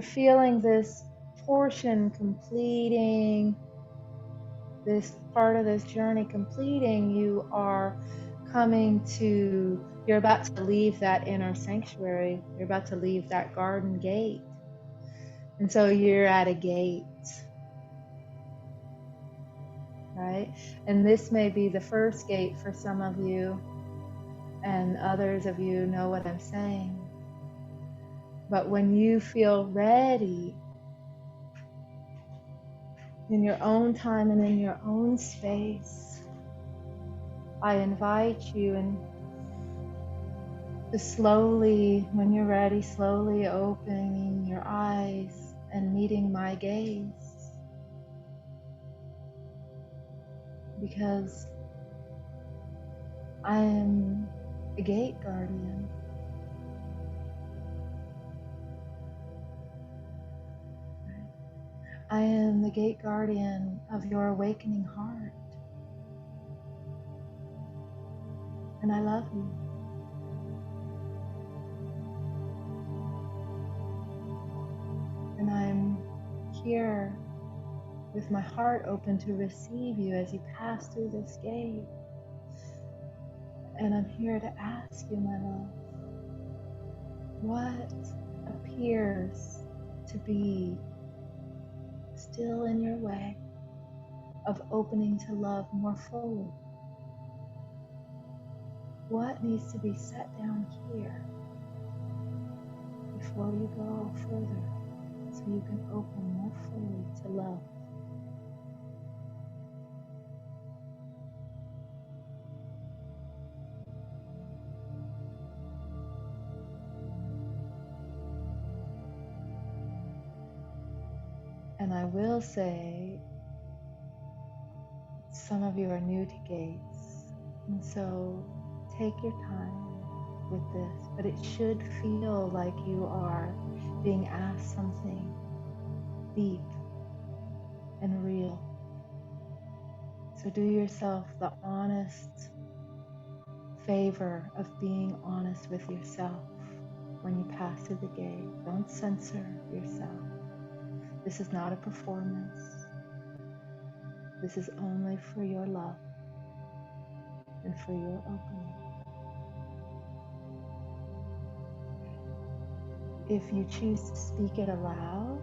feeling this portion completing, this part of this journey completing, you are you're about to leave that inner sanctuary. You're about to leave that garden gate. And so you're at a gate, right? And this may be the first gate for some of you, and others of you know what I'm saying. But when you feel ready, in your own time and in your own space, I invite you to slowly, when you're ready, slowly opening your eyes and meeting my gaze. Because I am a gate guardian. I am the gate guardian of your awakening heart. And I love you. And I'm here with my heart open to receive you as you pass through this gate. And I'm here to ask you, my love, what appears to be still in your way of opening to love more fully? What needs to be set down here before you go further so you can open more fully to love? And I will say, some of you are new to gates, and so take your time with this, but it should feel like you are being asked something deep and real. So do yourself the honest favor of being honest with yourself when you pass through the gate. Don't censor yourself. This is not a performance. This is only for your love and for your opening. If you choose to speak it aloud,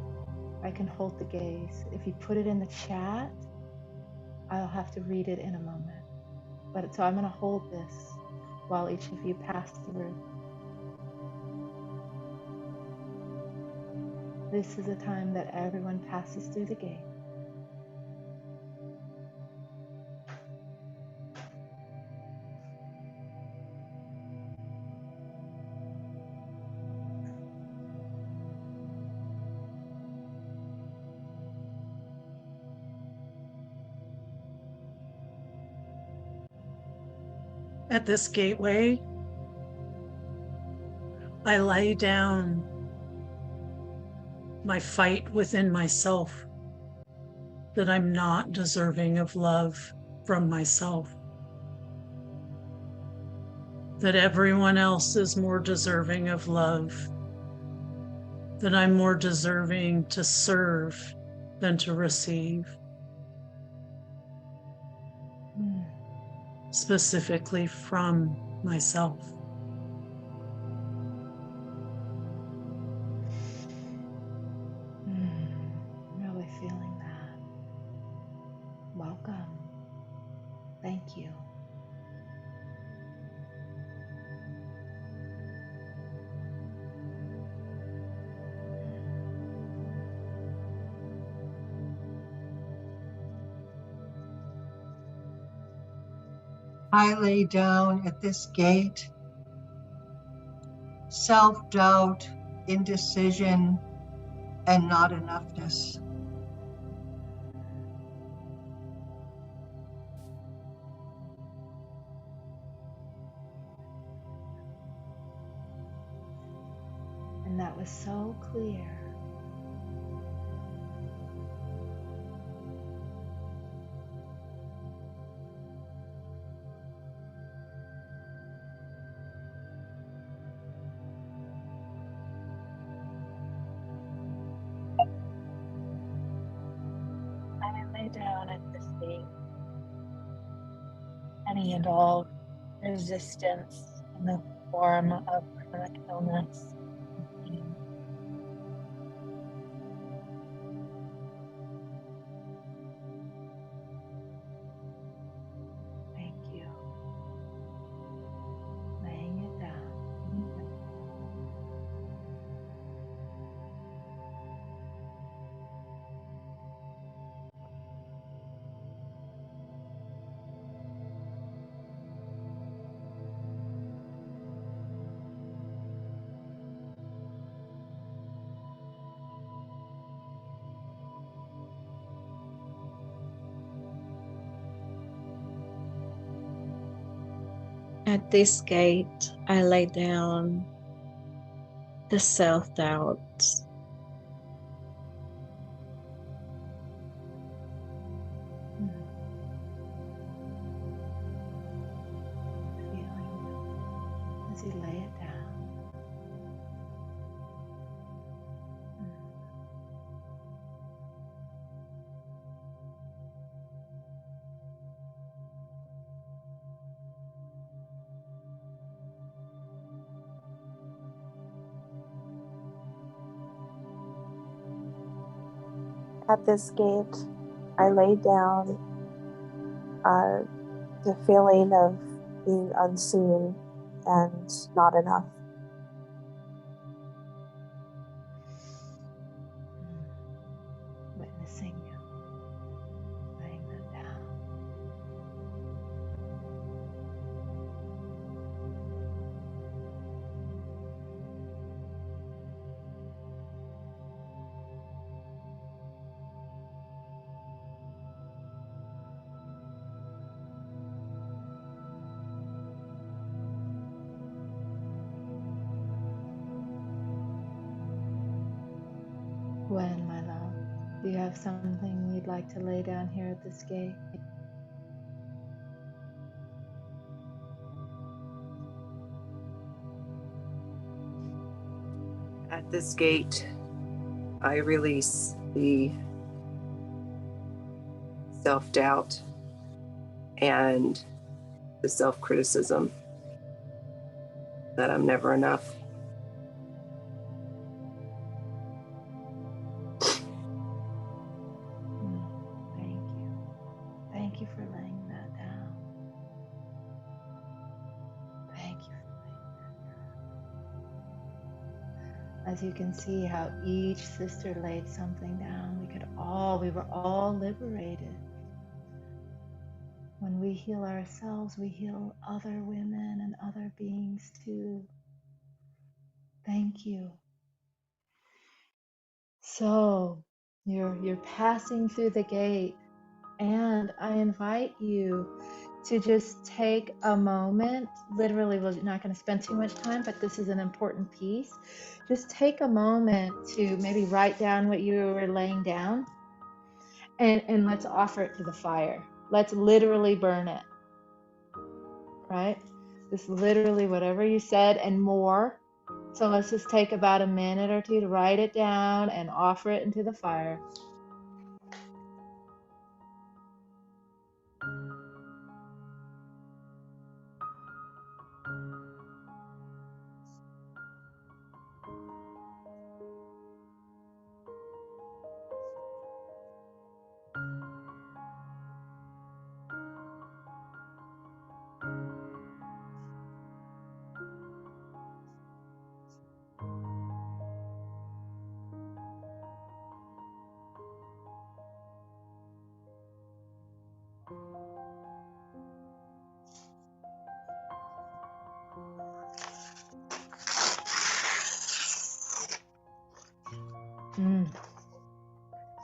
I can hold the gaze. If you put it in the chat, I'll have to read it in a moment. So I'm going to hold this while each of you pass through. This is a time that everyone passes through the gate. At this gateway, I lay down my fight within myself, that I'm not deserving of love from myself, that everyone else is more deserving of love, that I'm more deserving to serve than to receive, specifically from myself. Really feeling that. Welcome. Thank you. I lay down at this gate self-doubt, indecision, and not enoughness. And that was so clear. I lay down at this gate any and all resistance in the form of chronic illness and pain. Thank you. Laying it down. At this gate, I lay down the self-doubts. Feeling as you lay it down. At this gate, I lay down the feeling of being unseen and not enough. Witnessing you. Laying that down. When, my love, do you have something you'd like to lay down here at this gate? At this gate, I release the self-doubt and the self-criticism that I'm never enough. As you can see how each sister laid something down, we were all liberated. When we heal ourselves, we heal other women and other beings too. Thank you. So you're passing through the gate, and I invite you to just take a moment. Literally, we're not going to spend too much time, but this is an important piece. Just take a moment to maybe write down what you were laying down, and let's offer it to the fire. Let's literally burn it, right? Just literally whatever you said and more. So let's just take about a minute or two to write it down and offer it into the fire.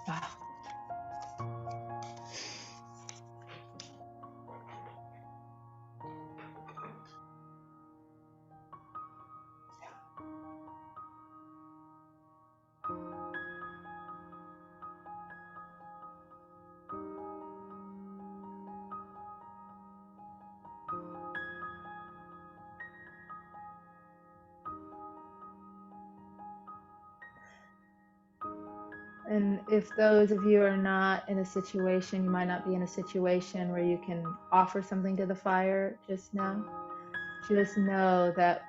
Wow. And if those of you are not in a situation, you might not be in a situation where you can offer something to the fire just now. Just know that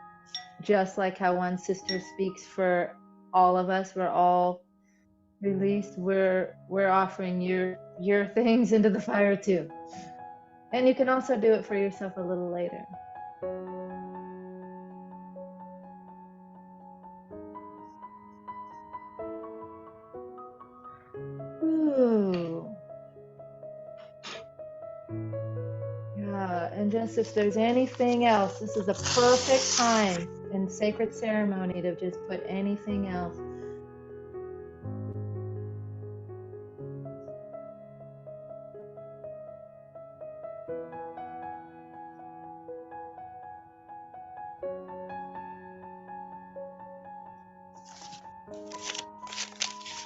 just like how one sister speaks for all of us, we're all released. We're offering your things into the fire too. And you can also do it for yourself a little later. Ooh. Yeah, and just if there's anything else, this is a perfect time in sacred ceremony to just put anything else.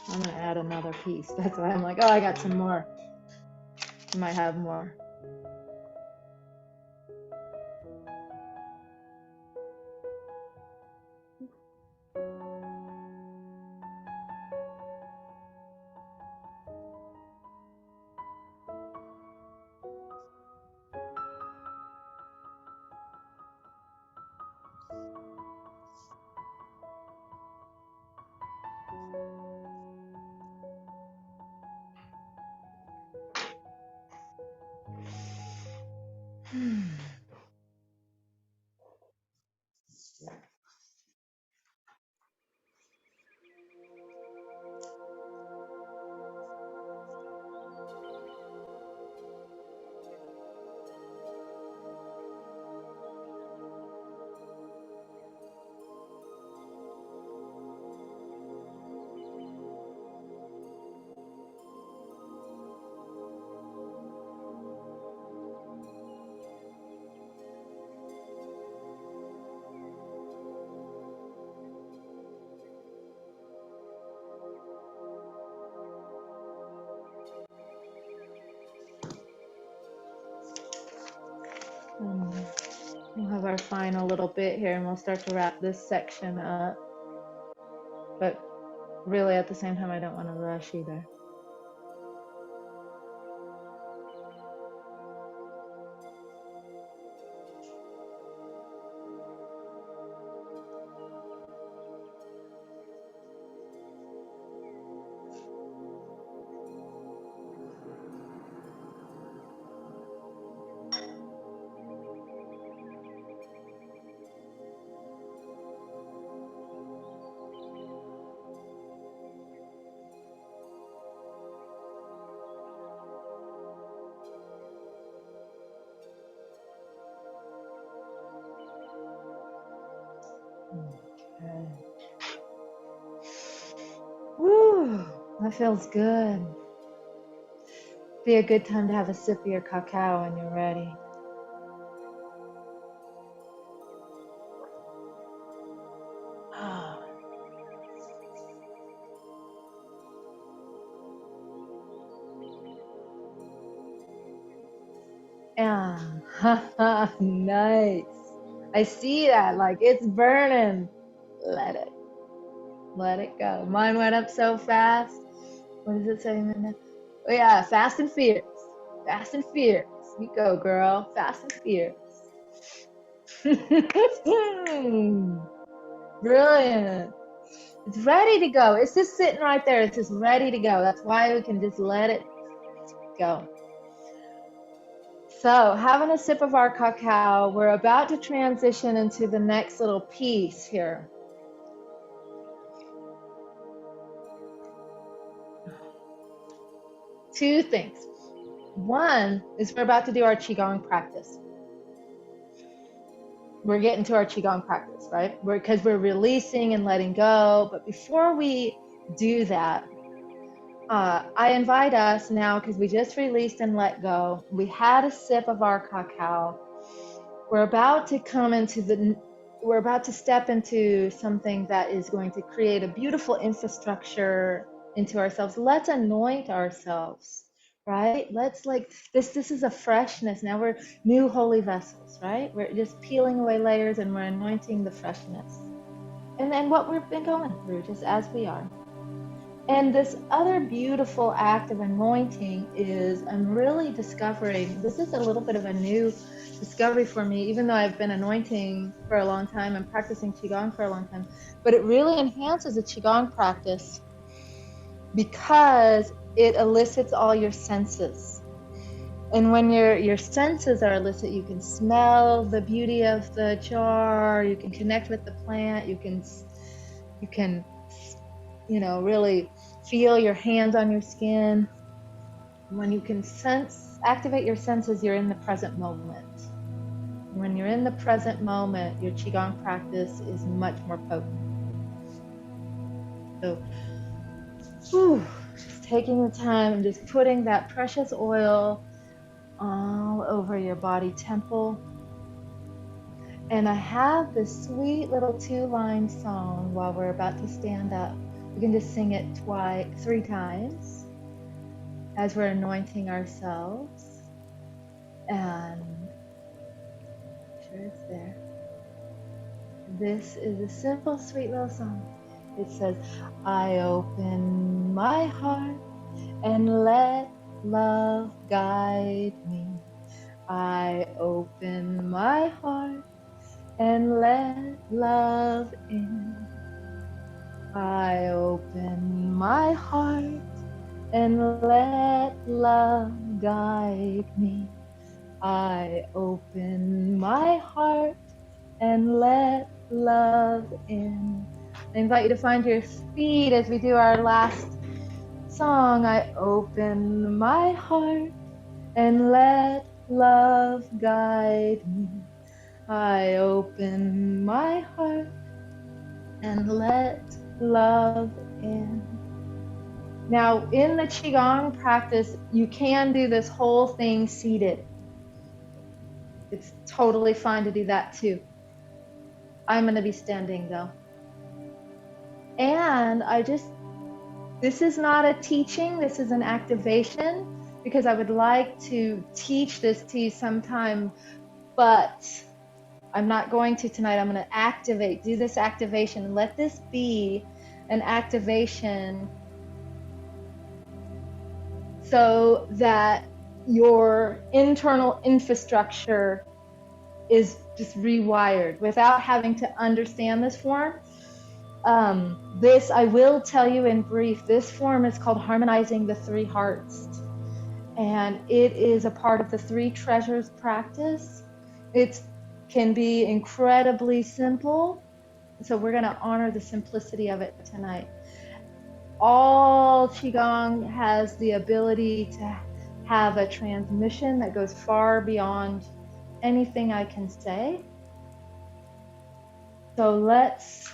I'm gonna add another piece. That's why I'm like, oh, I got some more. I might have more. We'll have our final little bit here and we'll start to wrap this section up. But really at the same time, I don't want to rush either. Okay. Woo, that feels good. Be a good time to have a sip of your cacao when you're ready. Yeah, nice. I see that, like it's burning. Let it go. Mine went up so fast. What does it say, Minna? Oh yeah, fast and fierce. Fast and fierce. You go, girl. Fast and fierce. Brilliant. It's ready to go. It's just sitting right there. It's just ready to go. That's why we can just let it go. So, having a sip of our cacao, we're about to transition into the next little piece here. Two things. One is we're about to do our Qigong practice. We're getting to our Qigong practice, right? Because we're releasing and letting go. But before we do that, I invite us now, because we just released and let go. We had a sip of our cacao. We're about to step into something that is going to create a beautiful infrastructure into ourselves. Let's anoint ourselves, right? Let's this is a freshness. Now we're new holy vessels, right? We're just peeling away layers and we're anointing the freshness. And then what we've been going through, just as we are. And this other beautiful act of anointing is I'm really discovering, this is a little bit of a new discovery for me, even though I've been anointing for a long time and practicing Qigong for a long time, but it really enhances the Qigong practice because it elicits all your senses. And when your senses are elicit, you can smell the beauty of the jar, you can connect with the plant, you can really feel your hands on your skin. When you can activate your senses, you're in the present moment. When you're in the present moment, your Qigong practice is much more potent. So, just taking the time and just putting that precious oil all over your body temple. And I have this sweet little 2-line song while we're about to stand up. We can just sing it 3 times as we're anointing ourselves. And make sure it's there. This is a simple, sweet little song. It says, I open my heart and let love guide me. I open my heart and let love in. I open my heart and let love guide me. I open my heart and let love in. I invite you to find your feet as we do our last song. I open my heart and let love guide me. I open my heart and let love in. Now, in the Qigong practice, you can do this whole thing seated. It's totally fine to do that too. I'm going to be standing though. And this is not a teaching, this is an activation, because I would like to teach this to you sometime, but I'm not going to tonight. I'm going to do this activation. Let this be an activation so that your internal infrastructure is just rewired without having to understand this form. This, I will tell you in brief, this form is called Harmonizing the 3 Hearts. And it is a part of the 3 Treasures practice. It can be incredibly simple. So we're going to honor the simplicity of it tonight. All Qigong has the ability to have a transmission that goes far beyond anything I can say. So let's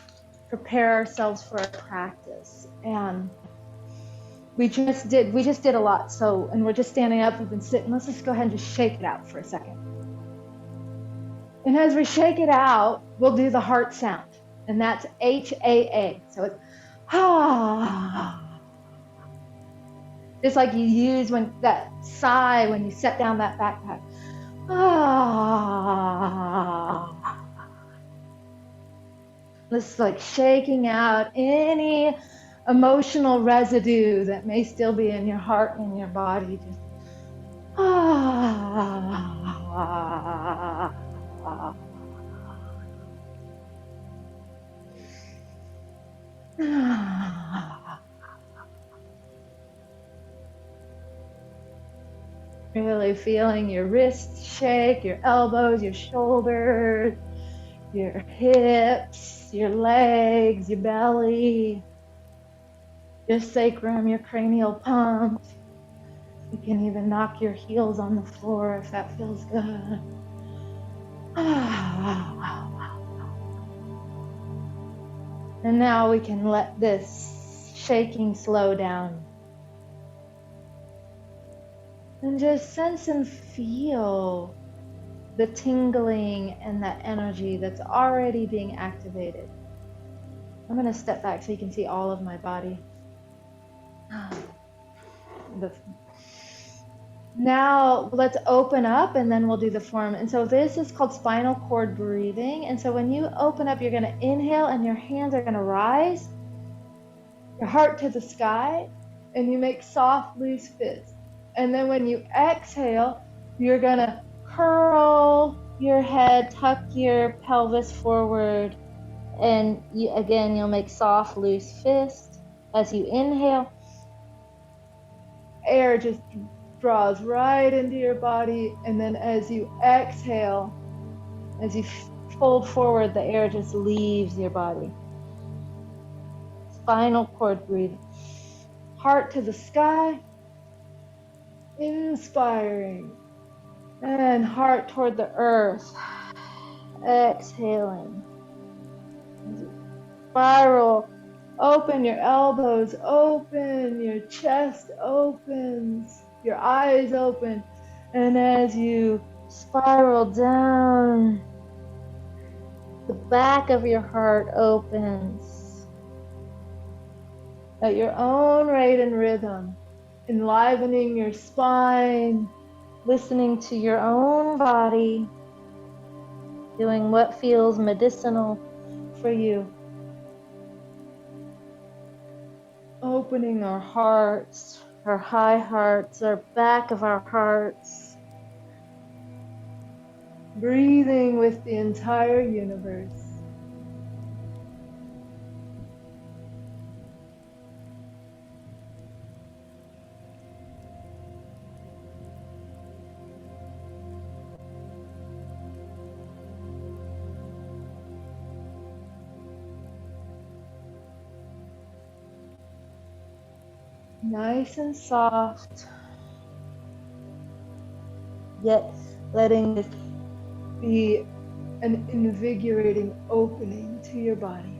prepare ourselves for a practice. And we just did a lot. So, and we're just standing up, we've been sitting. Let's just go ahead and just shake it out for a second. And as we shake it out, we'll do the heart sound. And that's HAA. So it's just like you use when that sigh when you set down that backpack. This is like shaking out any emotional residue that may still be in your heart and your body. Just really feeling your wrists shake, your elbows, your shoulders, your hips, your legs, your belly, your sacrum, your cranial pump. You can even knock your heels on the floor if that feels good. And now we can let this shaking slow down. And just sense and feel the tingling and that energy that's already being activated. I'm going to step back so you can see all of my body. Now let's open up and then we'll do the form. And so this is called spinal cord breathing. And so when you open up, you're going to inhale and your hands are going to rise, your heart to the sky, and you make soft, loose fists. And then when you exhale, you're going to curl your head, tuck your pelvis forward, and you'll make soft, loose fists. As you inhale, air just draws right into your body, and then as you exhale, as you fold forward, the air just leaves your body. Spinal cord breathing. Heart to the sky, inspiring, and heart toward the earth, exhaling. As you spiral, open your elbows, open your chest opens, your eyes open, and as you spiral down, the back of your heart opens at your own rate and rhythm, enlivening your spine, listening to your own body, doing what feels medicinal for you. Opening our hearts, our high hearts, our back of our hearts. Breathing with the entire universe. Nice and soft, yet letting this be an invigorating opening to your body.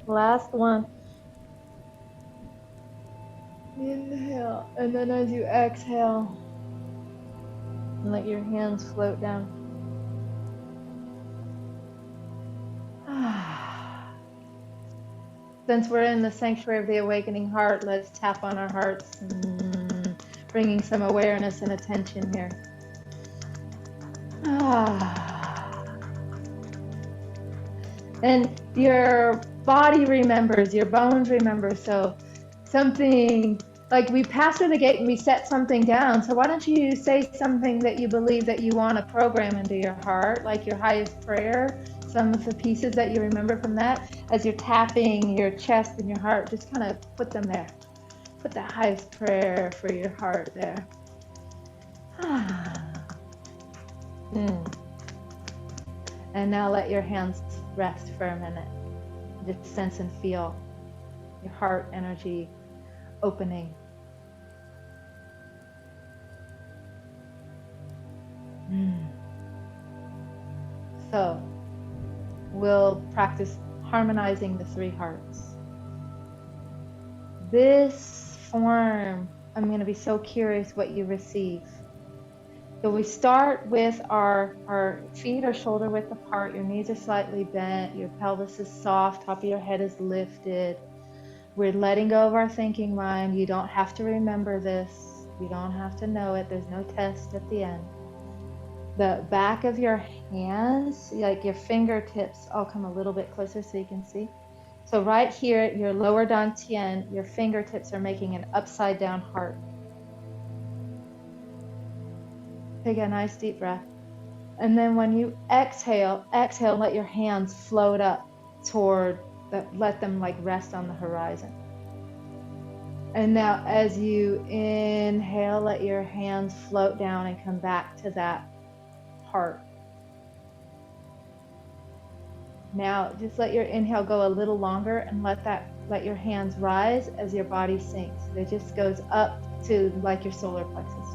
Last one. Inhale, and then as you exhale, let your hands float down. Since we're in the sanctuary of the awakening heart, let's tap on our hearts, bringing some awareness and attention here. And your body remembers, your bones remember. So something like we pass through the gate and we set something down. So why don't you say something that you believe that you want to program into your heart, like your highest prayer, some of the pieces that you remember from that. As you're tapping your chest and your heart, just kind of put them there. Put the highest prayer for your heart there. And now let your hands rest for a minute. Just sense and feel your heart energy opening. So we'll practice harmonizing the three hearts. This form, I'm going to be so curious what you receive. So we start with our feet are shoulder width apart, your knees are slightly bent, your pelvis is soft, top of your head is lifted. We're letting go of our thinking mind. You don't have to remember this. You don't have to know it. There's no test at the end. The back of your hands, like your fingertips, I'll come a little bit closer so you can see. So right here at your lower dantian, your fingertips are making an upside down heart. Take a nice deep breath. And then when you exhale, let your hands float up toward let them like rest on the horizon. And now as you inhale, let your hands float down and come back to that heart. Now just let your inhale go a little longer and let your hands rise as your body sinks. It just goes up to like your solar plexus.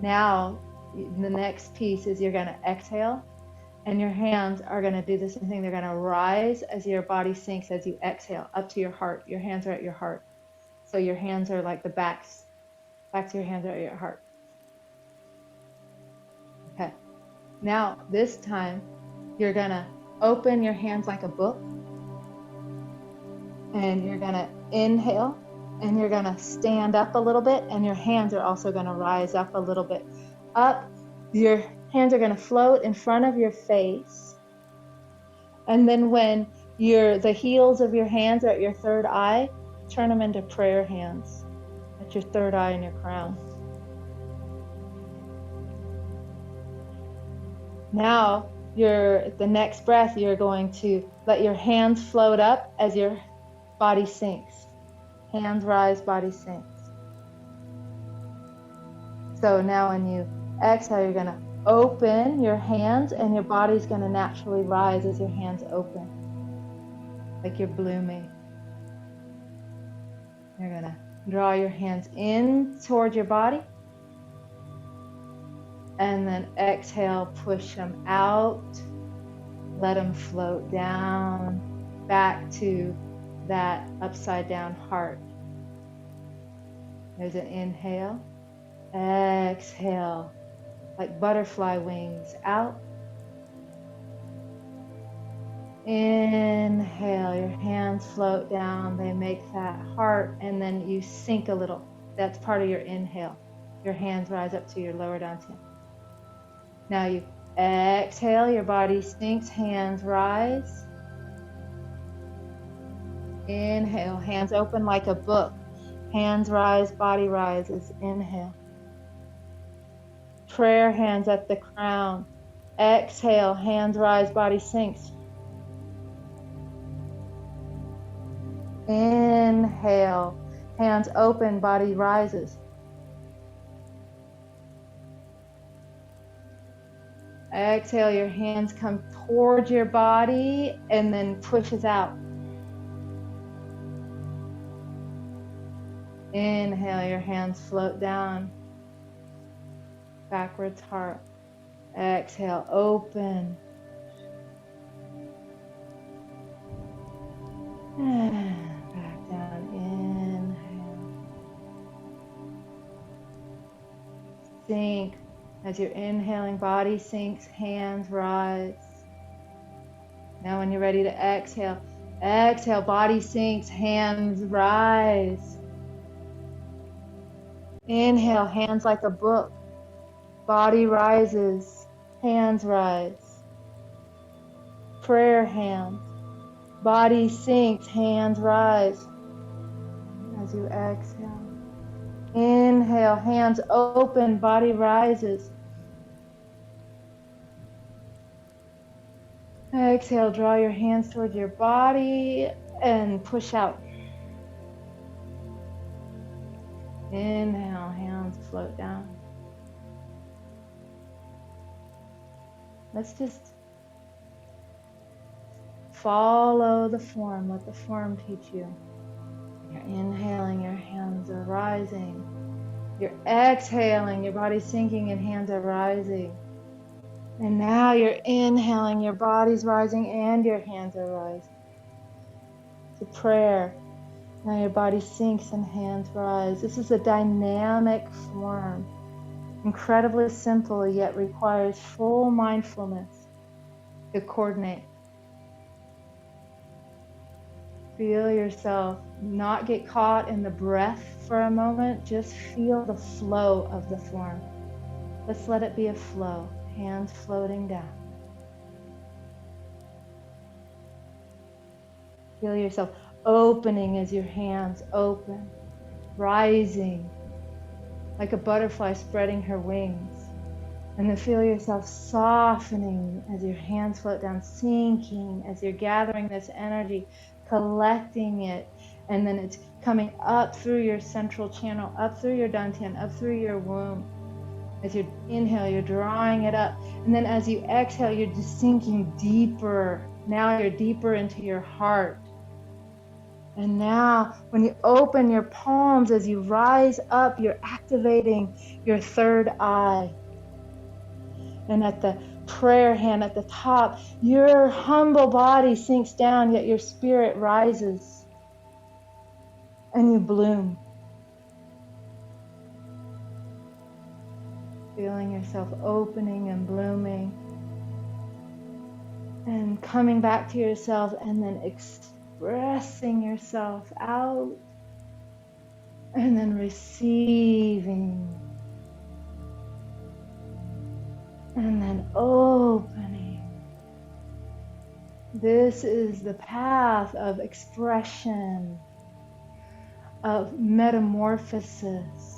Now the next piece is you're going to exhale. And your hands are going to do the same thing. They're going to rise as your body sinks as you exhale up to your heart. Your hands are at your heart. So your hands are like the backs to your hands are at your heart. Okay. Now, this time, you're going to open your hands like a book. And you're going to inhale. And you're going to stand up a little bit. And your hands are also going to rise up a little bit. Up. Your hands are going to float in front of your face. And then when the heels of your hands are at your third eye, turn them into prayer hands at your third eye and your crown. Now, the next breath, you're going to let your hands float up as your body sinks. Hands rise, body sinks. So now when you exhale, you're going to open your hands and your body's going to naturally rise as your hands open, like you're blooming. You're going to draw your hands in toward your body and then exhale, push them out, let them float down back to that upside down heart. There's an inhale, exhale. Like butterfly wings out. Inhale, your hands float down. They make that heart, and then you sink a little. That's part of your inhale. Your hands rise up to your lower dantian. Now you exhale, your body sinks, hands rise. Inhale, hands open like a book. Hands rise, body rises. Inhale. Prayer hands at the crown. Exhale, hands rise, body sinks. Inhale, hands open, body rises. Exhale, your hands come towards your body and then pushes out. Inhale, your hands float down. Backwards heart. Exhale, open. And back down, inhale. Sink. As you're inhaling, body sinks, hands rise. Now when you're ready to exhale, exhale, body sinks, hands rise. Inhale, hands like a book. Body rises, hands rise. Prayer hands. Body sinks, hands rise. As you exhale. Inhale, hands open, body rises. Exhale, draw your hands towards your body and push out. Inhale, hands float down. Let's just follow the form. Let the form teach you. You're inhaling, your hands are rising. You're exhaling, your body's sinking and hands are rising. And now you're inhaling, your body's rising and your hands are rising. It's a prayer. Now your body sinks and hands rise. This is a dynamic form, incredibly simple, yet requires full mindfulness to coordinate. Feel yourself not get caught in the breath for a moment. Just feel the flow of the form. Let's let it be a flow. Hands floating down. Feel yourself opening as your hands open, rising like a butterfly spreading her wings. And then feel yourself softening as your hands float down, sinking as you're gathering this energy, collecting it, and then it's coming up through your central channel, up through your dantian, up through your womb. As you inhale, you're drawing it up. And then as you exhale, you're just sinking deeper. Now you're deeper into your heart. And now when you open your palms, as you rise up, you're activating your third eye. And at the prayer hand at the top, your humble body sinks down, yet your spirit rises. And you bloom. Feeling yourself opening and blooming. And coming back to yourself and then expressing yourself out. And then receiving. And then opening. This is the path of expression, of metamorphosis.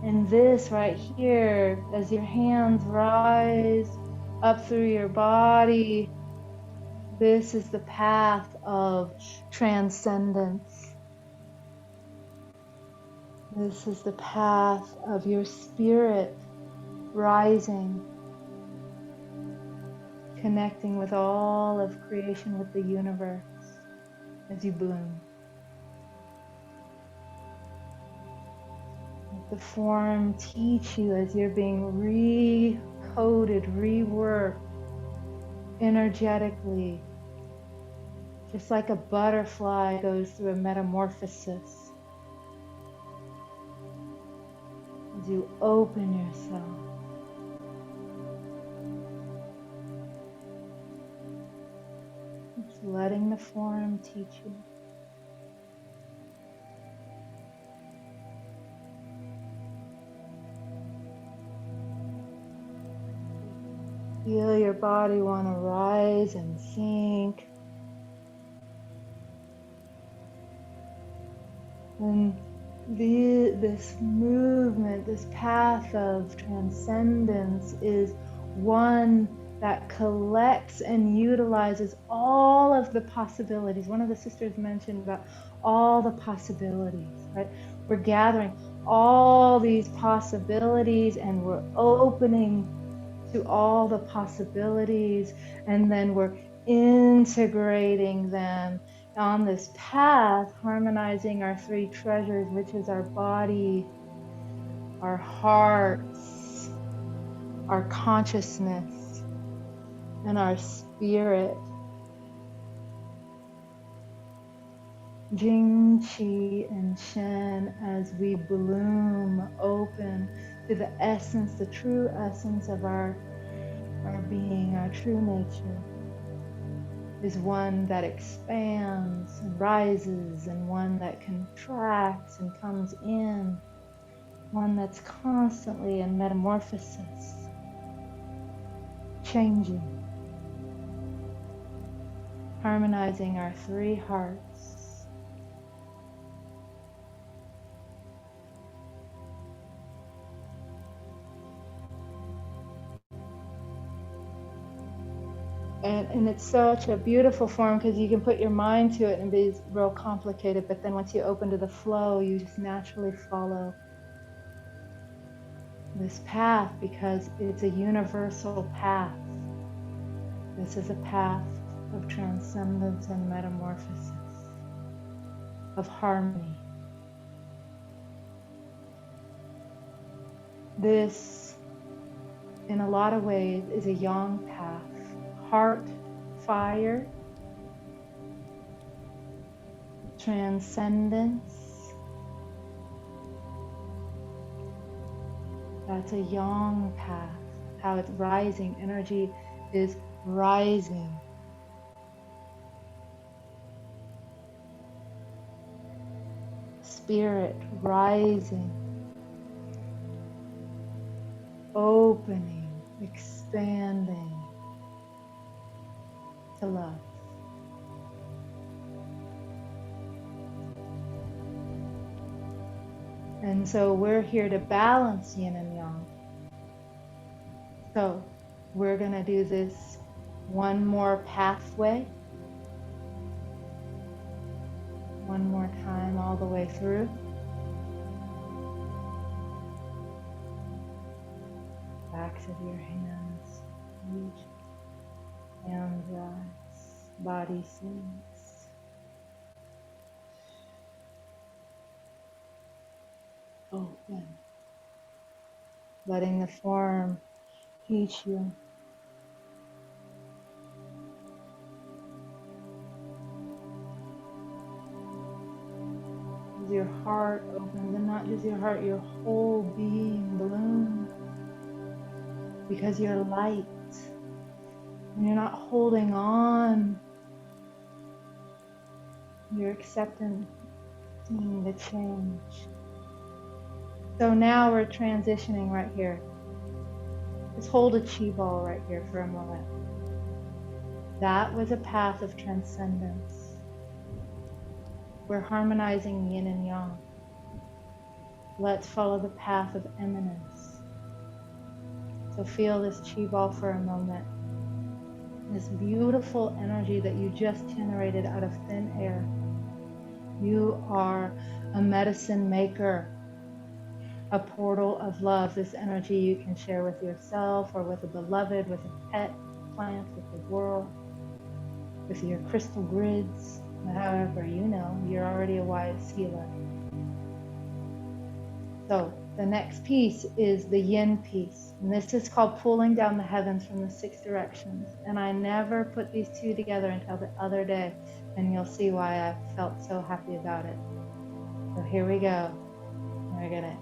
And this right here, as your hands rise up through your body, this is the path of transcendence. This is the path of your spirit rising, connecting with all of creation, with the universe, as you bloom. Let the form teach you as you're being recoded, reworked energetically, just like a butterfly goes through a metamorphosis. As you open yourself. Just letting the form teach you. Feel your body want to rise and sink. And this movement, this path of transcendence is one that collects and utilizes all of the possibilities. One of the sisters mentioned about all the possibilities, right? We're gathering all these possibilities and we're opening to all the possibilities, and then we're integrating them on this path, harmonizing our three treasures, which is our body, our hearts, our consciousness, and our spirit. Jing, Qi, and Shen as we bloom open to the essence, the true essence of our being, our true nature, is one that expands and rises, and one that contracts and comes in, one that's constantly in metamorphosis, changing, harmonizing our three hearts. And it's such a beautiful form because you can put your mind to it and be real complicated, but then once you open to the flow, you just naturally follow this path because it's a universal path. This is a path of transcendence and metamorphosis, of harmony. This in a lot of ways, is a yang path. Heart, fire, transcendence. That's a yang path. How it's rising. Energy is rising. Spirit rising. Opening, expanding to love. And so we're here to balance yin and yang. So we're going to do this one more pathway. One more time all the way through. Backs of your hands reach, hands rise, body sinks. Open. Letting the form teach you. As your heart opens, and not just your heart, your whole being blooms. Because you're light. And you're not holding on. You're accepting the change. So now we're transitioning right here. Just hold a chi ball right here for a moment. That was a path of transcendence. We're harmonizing yin and yang. Let's follow the path of eminence. So feel this chi ball for a moment. This beautiful energy that you just generated out of thin air. You are a medicine maker. A portal of love. This energy you can share with yourself or with a beloved, with a pet, plant, with the world, with your crystal grids, however you know, you're already a wise healer. So the next piece is the yin piece. And this is called pulling down the heavens from the 6 directions. And I never put these two together until the other day. And you'll see why I felt so happy about it. So here we go. We're going to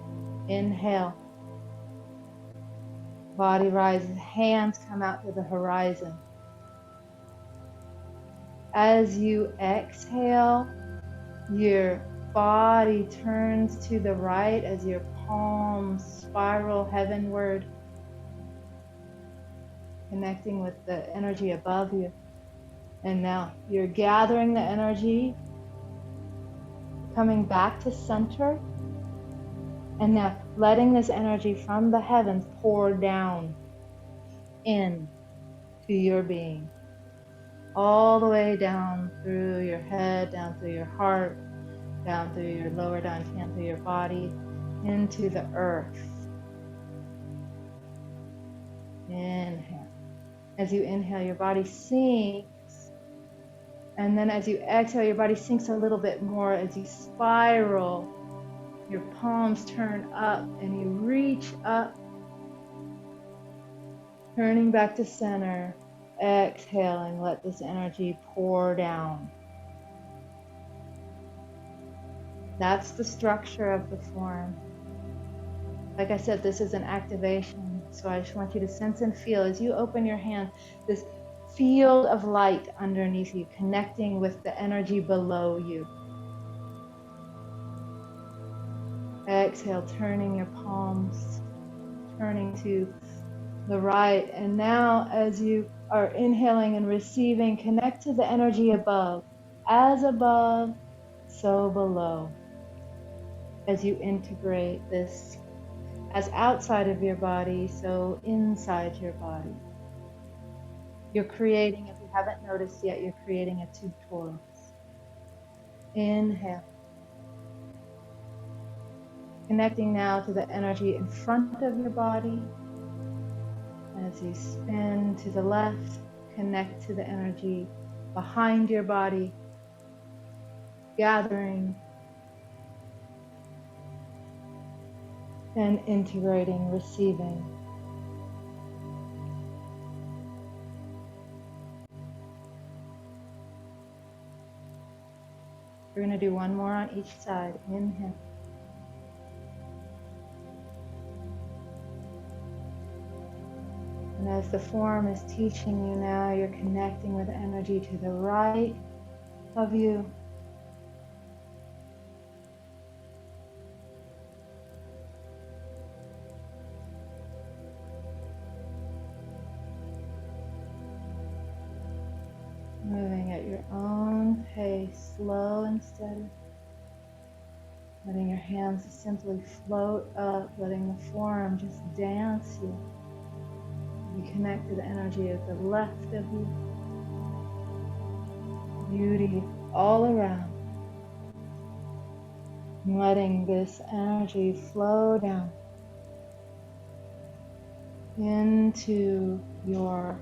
inhale. Body rises, hands come out to the horizon. As you exhale, your body turns to the right as your palms spiral heavenward, connecting with the energy above you. And now you're gathering the energy, coming back to center. And now letting this energy from the heavens pour down in to your being. All the way down through your head, down through your heart, down through your lower down through your body, into the earth. Inhale. As you inhale, your body sinks. And then as you exhale, your body sinks a little bit more as you spiral. Your palms turn up and you reach up, turning back to center, exhaling, let this energy pour down. That's the structure of the form. Like I said, this is an activation, so I just want you to sense and feel as you open your hand, this field of light underneath you, connecting with the energy below you. Exhale, turning your palms, turning to the right. And now as you are inhaling and receiving, connect to the energy above. As above, so below. As you integrate this as outside of your body, so inside your body. You're creating, if you haven't noticed yet, you're creating a 2 torus. Inhale. Connecting now to the energy in front of your body. As you spin to the left, connect to the energy behind your body, gathering and integrating, receiving. We're going to do one more on each side. Inhale. And as the form is teaching you now, you're connecting with energy to the right of you. Moving at your own pace, slow and steady. Letting your hands simply float up, letting the form just dance you. You connect to the energy at the left of you. Beauty all around. And letting this energy flow down into your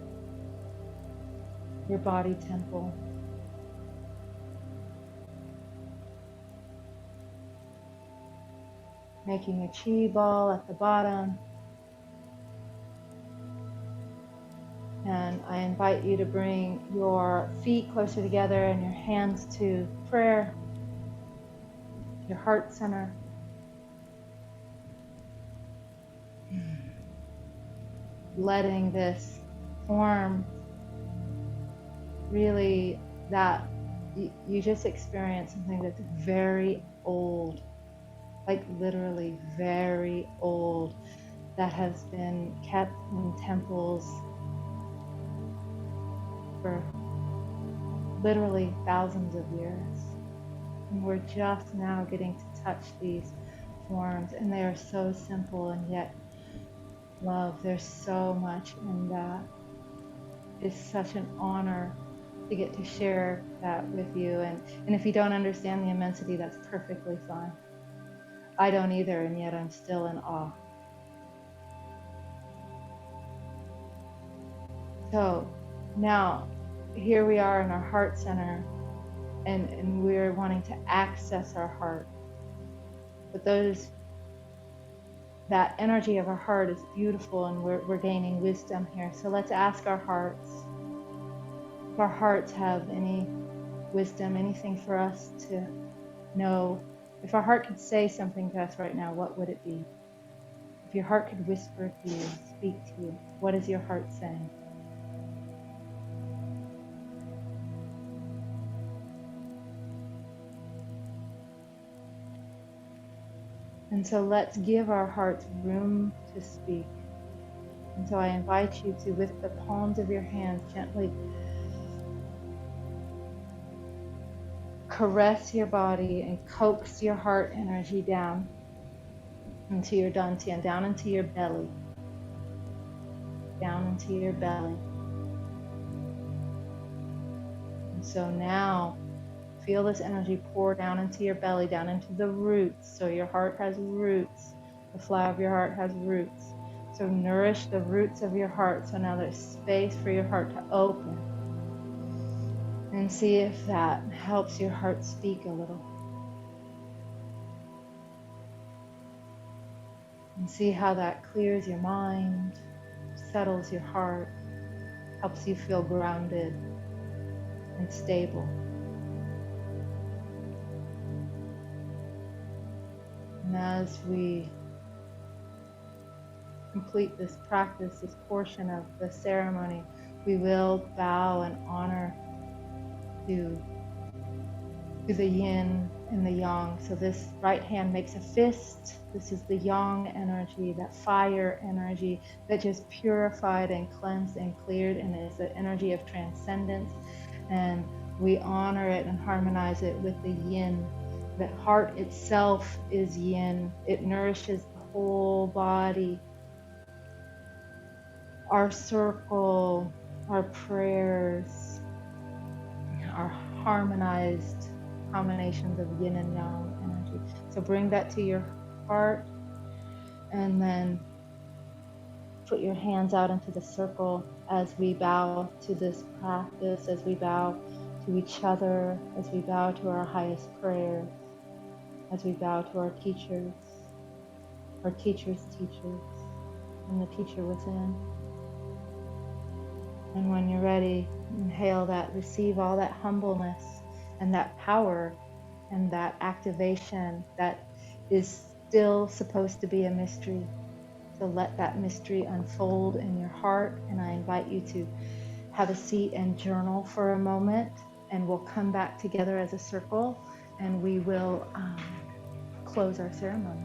body temple. Making a chi ball at the bottom. And I invite you to bring your feet closer together and your hands to prayer, your heart center. Letting this form really, that you just experience something that's very old, like literally very old, that has been kept in temples for literally thousands of years. And we're just now getting to touch these forms, and they are so simple and yet love. There's so much in that. It's such an honor to get to share that with you. And if you don't understand the immensity, that's perfectly fine. I don't either, and yet I'm still in awe. So now here we are in our heart center, and we're wanting to access our heart. But that energy of our heart is beautiful, and we're gaining wisdom here. So let's ask our hearts. If our hearts have any wisdom, anything for us to know, if our heart could say something to us right now, what would it be? If your heart could whisper to you, speak to you, what is your heart saying? And so let's give our hearts room to speak. And so I invite you to, with the palms of your hands, gently caress your body and coax your heart energy down into your dantian, down into your belly. Down into your belly. And so now, feel this energy pour down into your belly, down into the roots. So your heart has roots. The flower of your heart has roots. So nourish the roots of your heart. So now there's space for your heart to open. And see if that helps your heart speak a little. And see how that clears your mind, settles your heart, helps you feel grounded and stable. And as we complete this practice, this portion of the ceremony, we will bow and honor to the yin and the yang. So this right hand makes a fist. This is the yang energy, that fire energy that just purified and cleansed and cleared, and is the energy of transcendence. And we honor it and harmonize it with the yin. The heart itself is yin. It nourishes the whole body. Our circle, our prayers, are harmonized combinations of yin and yang energy. So bring that to your heart, and then put your hands out into the circle as we bow to this practice, as we bow to each other, as we bow to our highest prayers, as we bow to our teachers' teachers, and the teacher within. And when you're ready, inhale that, receive all that humbleness and that power and that activation that is still supposed to be a mystery. So let that mystery unfold in your heart. And I invite you to have a seat and journal for a moment, and we'll come back together as a circle and we will close our ceremony.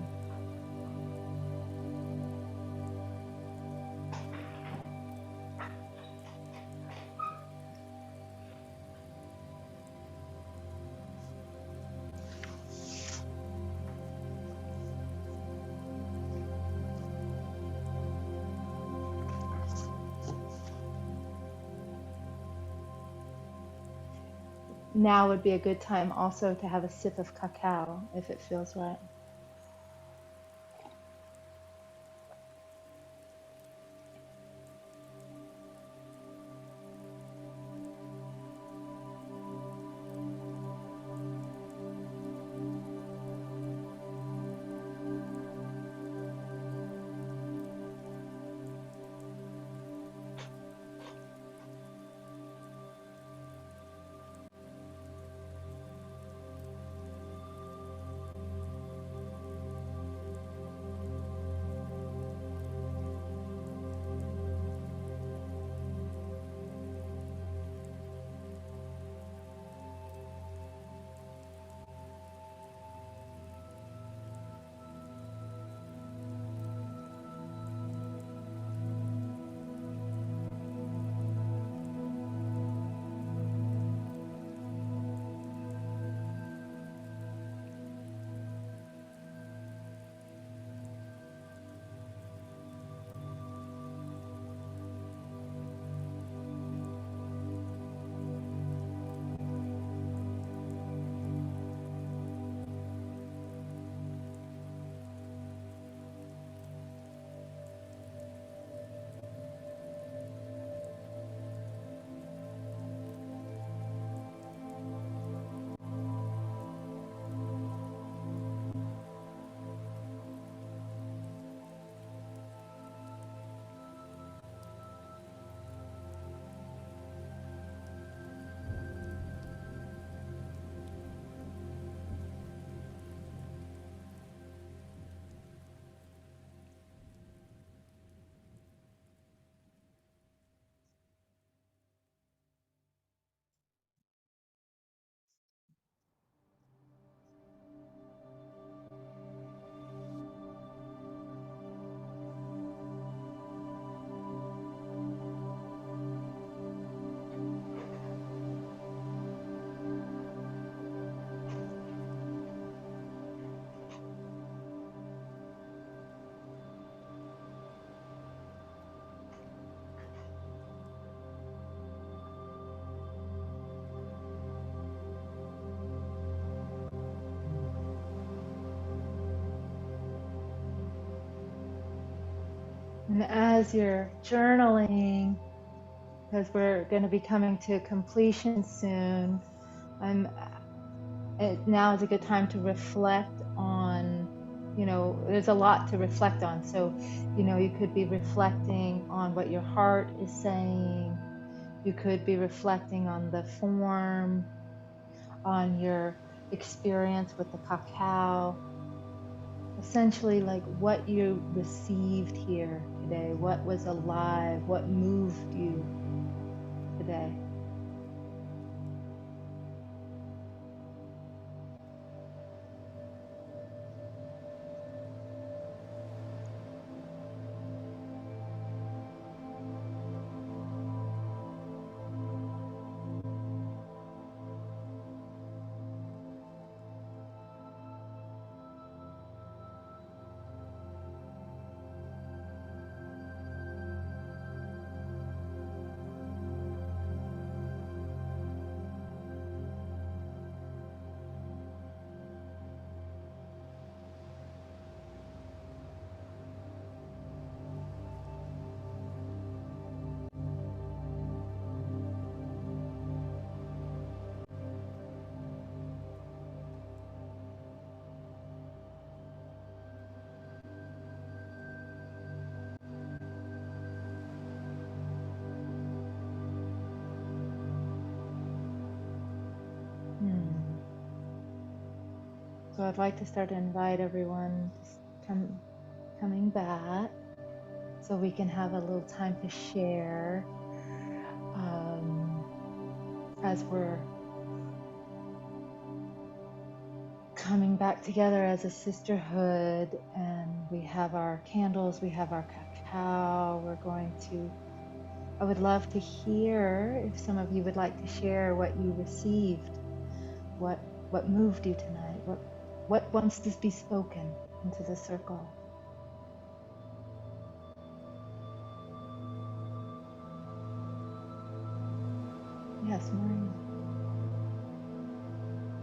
Now would be a good time also to have a sip of cacao if it feels right. And as you're journaling, because we're going to be coming to completion soon, now is a good time to reflect on, there's a lot to reflect on. So, you could be reflecting on what your heart is saying. You could be reflecting on the form, on your experience with the cacao. Essentially, like what you received here today, what was alive, what moved you today. So I'd like to start to invite everyone coming back so we can have a little time to share as we're coming back together as a sisterhood, and we have our candles, we have our cacao. I would love to hear if some of you would like to share what you received, what moved you tonight, what wants to be spoken into the circle. Yes, Maureen.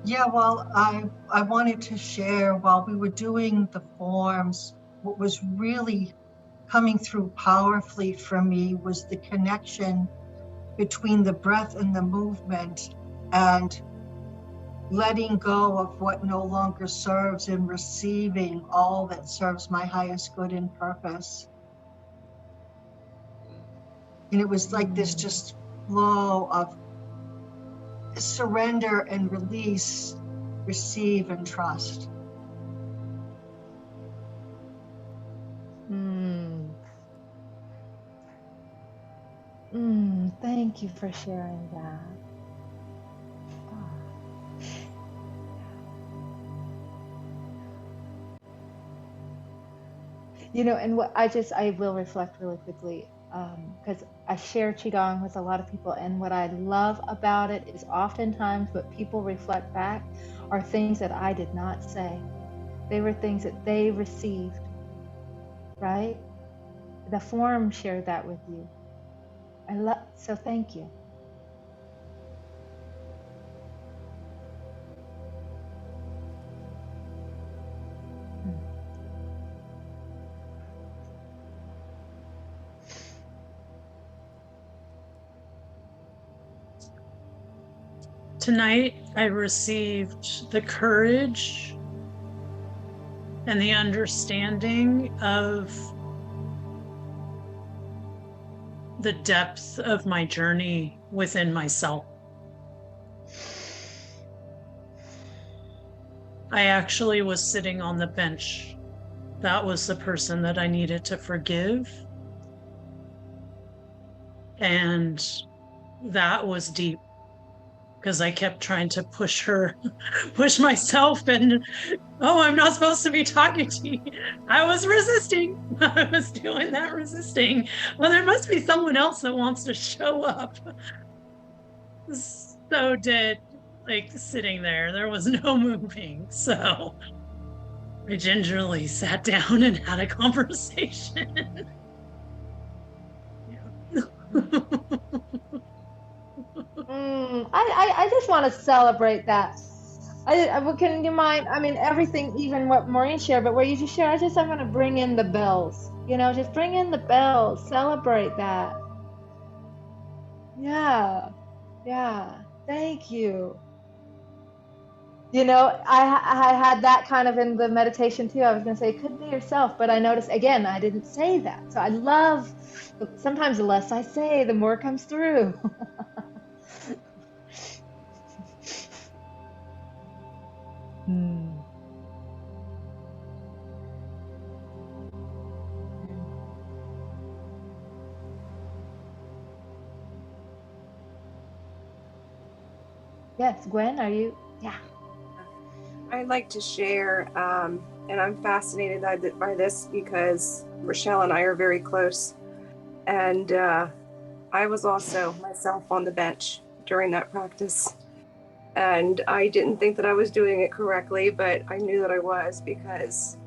Yeah, well, I wanted to share while we were doing the forms, what was really coming through powerfully for me was the connection between the breath and the movement, and letting go of what no longer serves and receiving all that serves my highest good and purpose. And it was like this just flow of surrender and release, receive and trust. Thank you for sharing that. You know, and what I will reflect really quickly, because I share Qigong with a lot of people, and what I love about it is oftentimes what people reflect back are things that I did not say. They were things that they received, right? The form shared that with you. So thank you. Tonight, I received the courage and the understanding of the depth of my journey within myself. I actually was sitting on the bench. That was the person that I needed to forgive. And that was deep, because I kept trying to push myself, and I'm not supposed to be talking to you. I was resisting. I was doing that resisting. Well, there must be someone else that wants to show up. So dead, like sitting there. There was no moving. So I gingerly sat down and had a conversation. I just want to celebrate that. Can you mind? I mean, everything, even what Maureen shared, but where you just share, I'm going to bring in the bells. You know, just bring in the bells. Celebrate that. Yeah. Thank you. You know, I had that kind of in the meditation too. I was going to say, it could be yourself, but I noticed, again, I didn't say that. So I love, sometimes the less I say, the more comes through. Yes, Gwen, are you? Yeah. I'd like to share, and I'm fascinated by this because Rochelle and I are very close. And I was also myself on the bench during that practice. And I didn't think that I was doing it correctly, but I knew that I was, because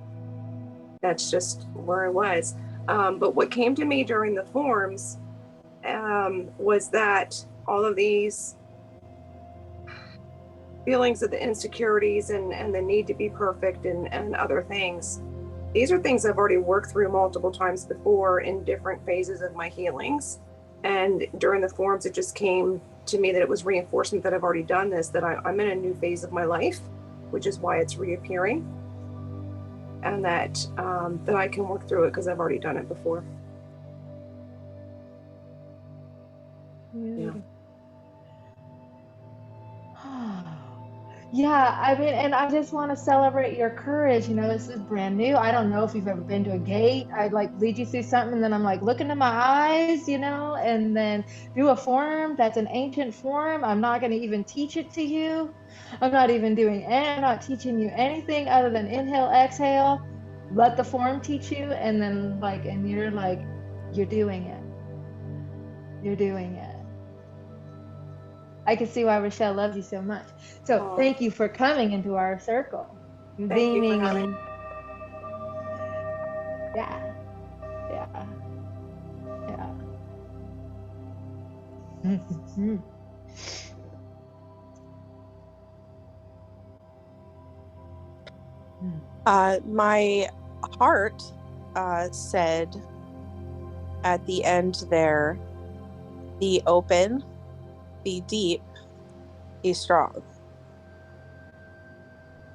that's just where I was. But what came to me during the forms was that all of these feelings of the insecurities and the need to be perfect and other things, these are things I've already worked through multiple times before in different phases of my healings. And during the forms, it just came to me that it was reinforcement that I've already done this, that I'm in a new phase of my life, which is why it's reappearing, and that that I can work through it because I've already done it before. Yeah. Yeah, I mean, and I just want to celebrate your courage. You know, this is brand new. I don't know if you've ever been to a gate. I like lead you through something, and then I'm like, look into my eyes, you know, and then do a form that's an ancient form. I'm not going to even teach it to you. I'm not teaching you anything other than inhale, exhale, let the form teach you, and then and you're like, you're doing it. You're doing it. I can see why Rochelle loves you so much. So Oh, thank you for coming into our circle, thank you for beaming having. and yeah, yeah, yeah. Mhm. My heart said at the end there, be open, be deep, be strong.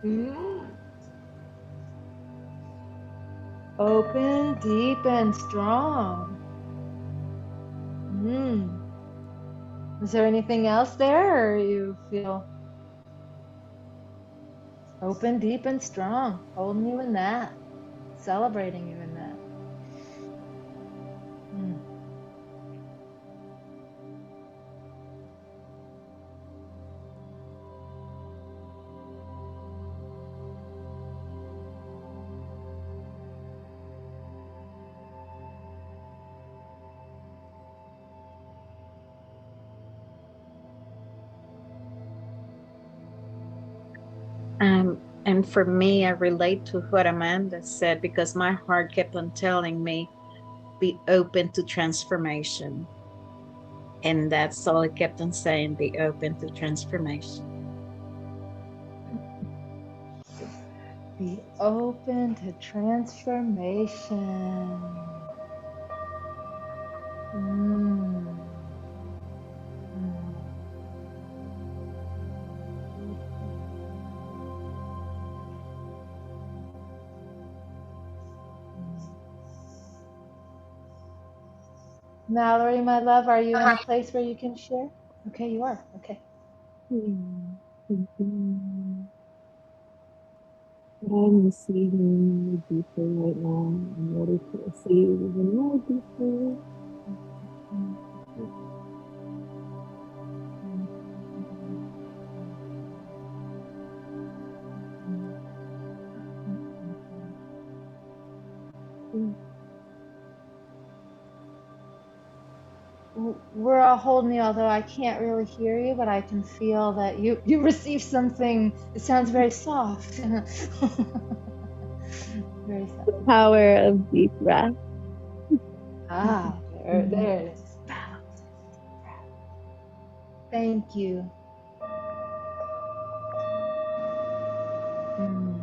Mm. Open, deep, and strong. Mm. Is there anything else there, or you feel open, deep, and strong? Holding you in that, celebrating you in that. Mm. And for me, I relate to what Amanda said because my heart kept on telling me, be open to transformation. And that's all it kept on saying, be open to transformation. Be open to transformation. Mm. Mm. Mallory, my love, are you in a place where you can share? Okay, you are. Okay. I'm receiving deeper right now. I'm ready to receive even more deeper. We're all holding you, although I can't really hear you, but I can feel that you received something. It sounds very soft. Very soft. Power of deep breath. Ah, there it is. Thank you. Mm.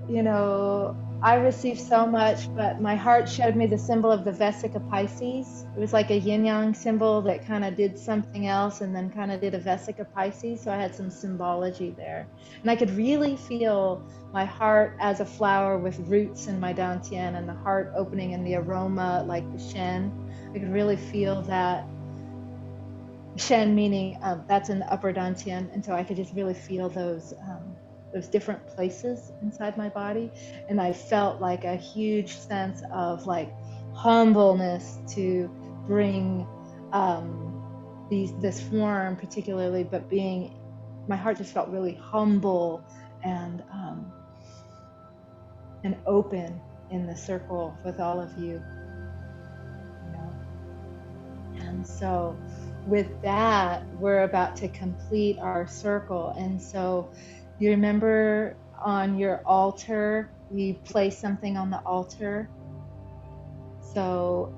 You know, I received so much, but my heart showed me the symbol of the Vesica Pisces. It was like a yin yang symbol that kind of did something else and then kind of did a Vesica Pisces. So I had some symbology there. And I could really feel my heart as a flower with roots in my dantian and the heart opening and the aroma like the shen. I could really feel that. Shen meaning that's in the upper dantian. And so I could just really feel those different places inside my body, and I felt like a huge sense of like humbleness to bring this form particularly, but being my heart just felt really humble and open in the circle with all of you, you know. And so with that, we're about to complete our circle. And so you remember on your altar, we place something on the altar. So,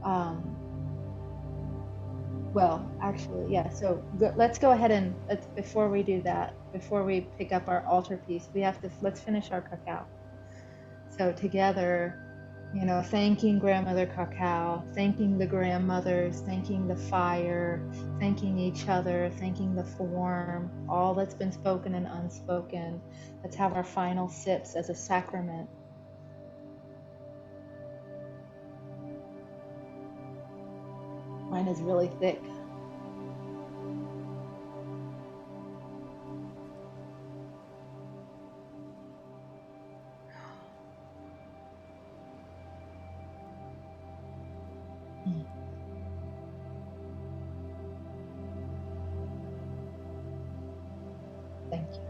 well, actually, yeah. So let's go ahead and before we do that, before we pick up our altar piece, let's finish our cacao. So together, you know, thanking grandmother Cacao, thanking the grandmothers, thanking the fire, thanking each other, thanking the form, all that's been spoken and unspoken. Let's have our final sips as a sacrament. Mine is really thick. Thank you.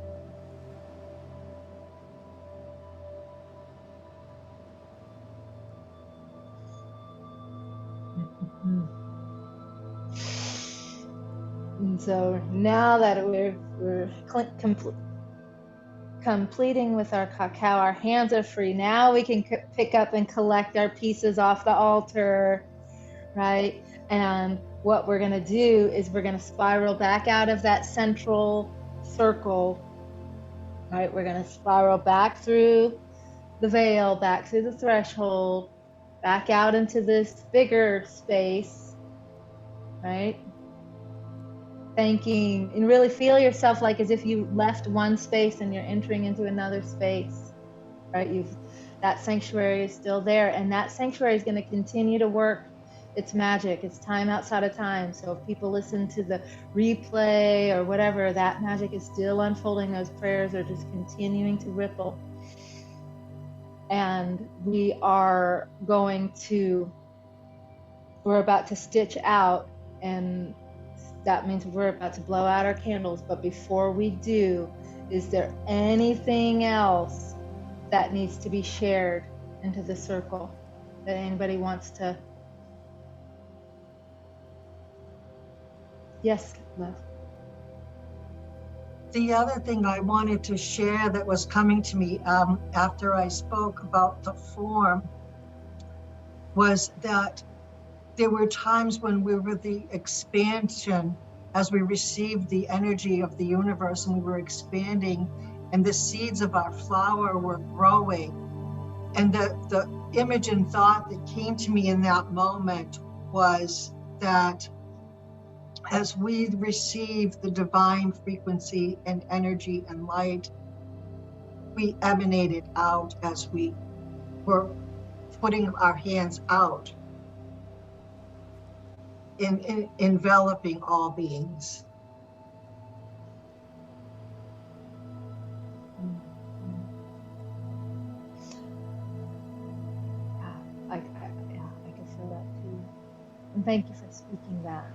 And so now that we're completing with our cacao, our hands are free. Now we can pick up and collect our pieces off the altar, right? And what we're going to do is we're going to spiral back out of that central circle, right? We're going to spiral back through the veil, back through the threshold, back out into this bigger space, right? Thanking, and really feel yourself like as if you left one space and you're entering into another space, right? That sanctuary is still there, and that sanctuary is going to continue to work its magic. It's time outside of time. So if people listen to the replay or whatever, that magic is still unfolding. Those prayers are just continuing to ripple. And we're about to stitch out, and that means we're about to blow out our candles. But before we do, is there anything else that needs to be shared into the circle that anybody wants to? Yes, love. The other thing I wanted to share that was coming to me after I spoke about the form was that there were times when we were the expansion, as we received the energy of the universe and we were expanding, and the seeds of our flower were growing. And the image and thought that came to me in that moment was that as we received the divine frequency and energy and light, we emanated out as we were putting our hands out, in enveloping all beings. I can feel that too. And thank you for speaking that.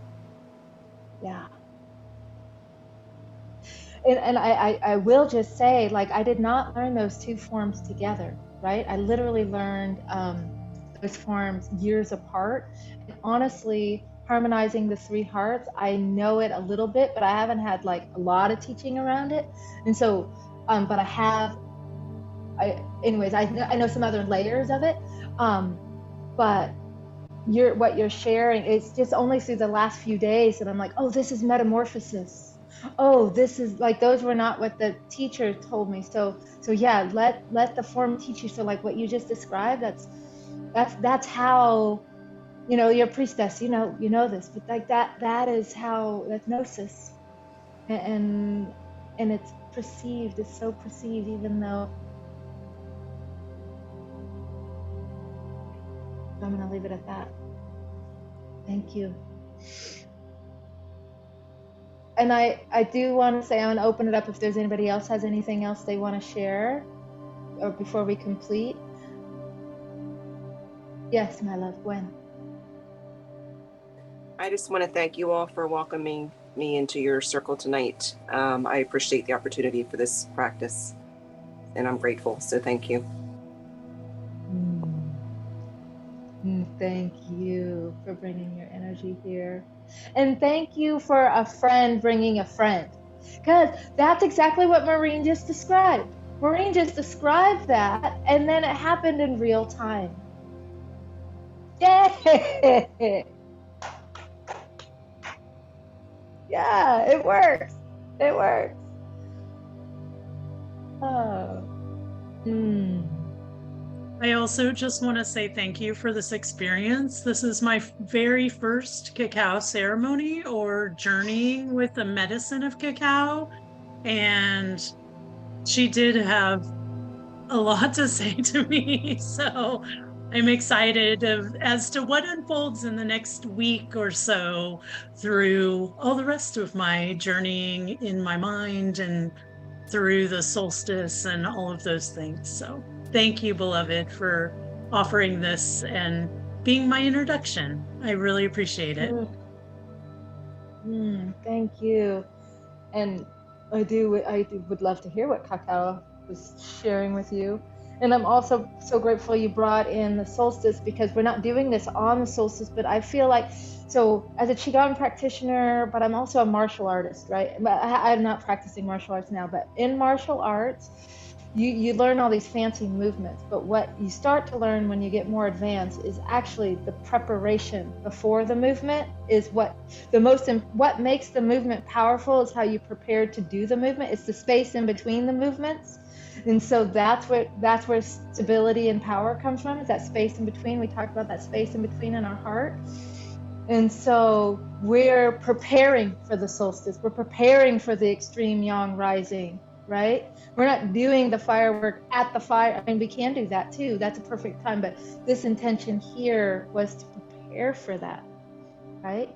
Yeah. And I will just say, like, I did not learn those two forms together, right? I literally learned those forms years apart. And honestly, harmonizing the three hearts, I know it a little bit, but I haven't had like a lot of teaching around it. And so, but I know some other layers of it. But what you're sharing is just only through the last few days that I'm like, oh, this is metamorphosis. Oh, this is like, those were not what the teacher told me. So yeah, let the form teach you. So like what you just described, that's how, you know, your priestess, you know this, but like that is how, that's gnosis, and it's perceived, it's so perceived, even though. I'm going to leave it at that. Thank you. And I do want to say, I'm going to open it up if there's anybody else has anything else they want to share, or before we complete. Yes, my love, Gwen. I just want to thank you all for welcoming me into your circle tonight. I appreciate the opportunity for this practice, and I'm grateful. So thank you. Thank you for bringing your energy here. And thank you for a friend bringing a friend. Because that's exactly what Maureen just described. Maureen just described that, and then it happened in real time. Yay! Yeah, it works. It works. Oh. I also just want to say thank you for this experience. This is my very first cacao ceremony or journeying with the medicine of cacao. And she did have a lot to say to me. So I'm excited as to what unfolds in the next week or so through all the rest of my journeying in my mind and through the solstice and all of those things. So thank you, beloved, for offering this and being my introduction. I really appreciate it. Thank you. And I would love to hear what Cacao was sharing with you. And I'm also so grateful you brought in the solstice, because we're not doing this on the solstice, but I feel like, so as a Qigong practitioner, but I'm also a martial artist, right? But I'm not practicing martial arts now, but in martial arts, you learn all these fancy movements, but what you start to learn when you get more advanced is actually the preparation before the movement is what makes the movement powerful, is how you prepare to do the movement. It's the space in between the movements. And so that's where stability and power comes from, is that space in between. We talked about that space in between in our heart. And so we're preparing for the solstice. We're preparing for the extreme yang rising, right? We're not doing the firework at the fire. I mean, we can do that too. That's a perfect time. But this intention here was to prepare for that, right?